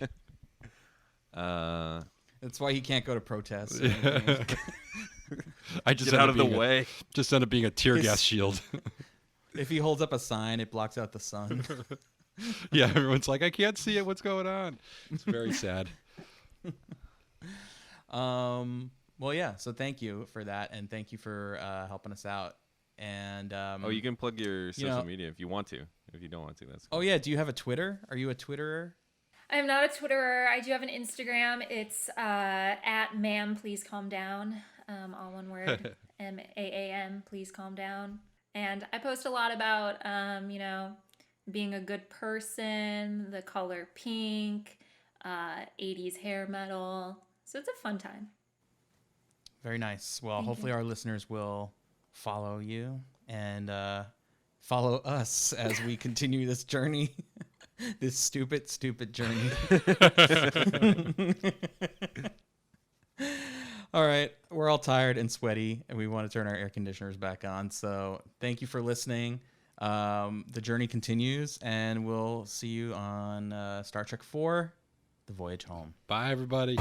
S6: That's why he can't go to protests. or
S4: Yeah.
S6: anything.
S4: I just
S3: Get
S4: end
S3: out
S4: up
S3: of the
S4: being
S3: way.
S4: just end up being a tear
S6: His-
S4: gas shield.
S6: If he holds up a sign, it blocks out the sun.
S4: Yeah, everyone's like, I can't see it. What's going on? It's very sad.
S6: Well, yeah. So thank you for that, and thank you for helping us out. And
S3: You can plug your social
S6: know-
S3: media if you want to. If you don't want to, that's
S6: Oh yeah, do you have a Twitter? Are you a Twitterer?
S5: I am not a Twitterer. I do have an Instagram. It's at ma'am, please calm down. All one word. MAAM, please calm down. And I post a lot about, being a good person, the color pink, 80s hair metal. So it's a fun time.
S6: Very nice. Well,
S5: Thank
S6: hopefully
S5: you.
S6: our listeners will follow you and follow us as we continue this journey. This stupid journey. All right. We're all tired and sweaty, and we want to turn our air conditioners back on. So thank you for listening. The journey continues, and we'll see you on Star Trek IV, The Voyage Home.
S4: Bye, everybody.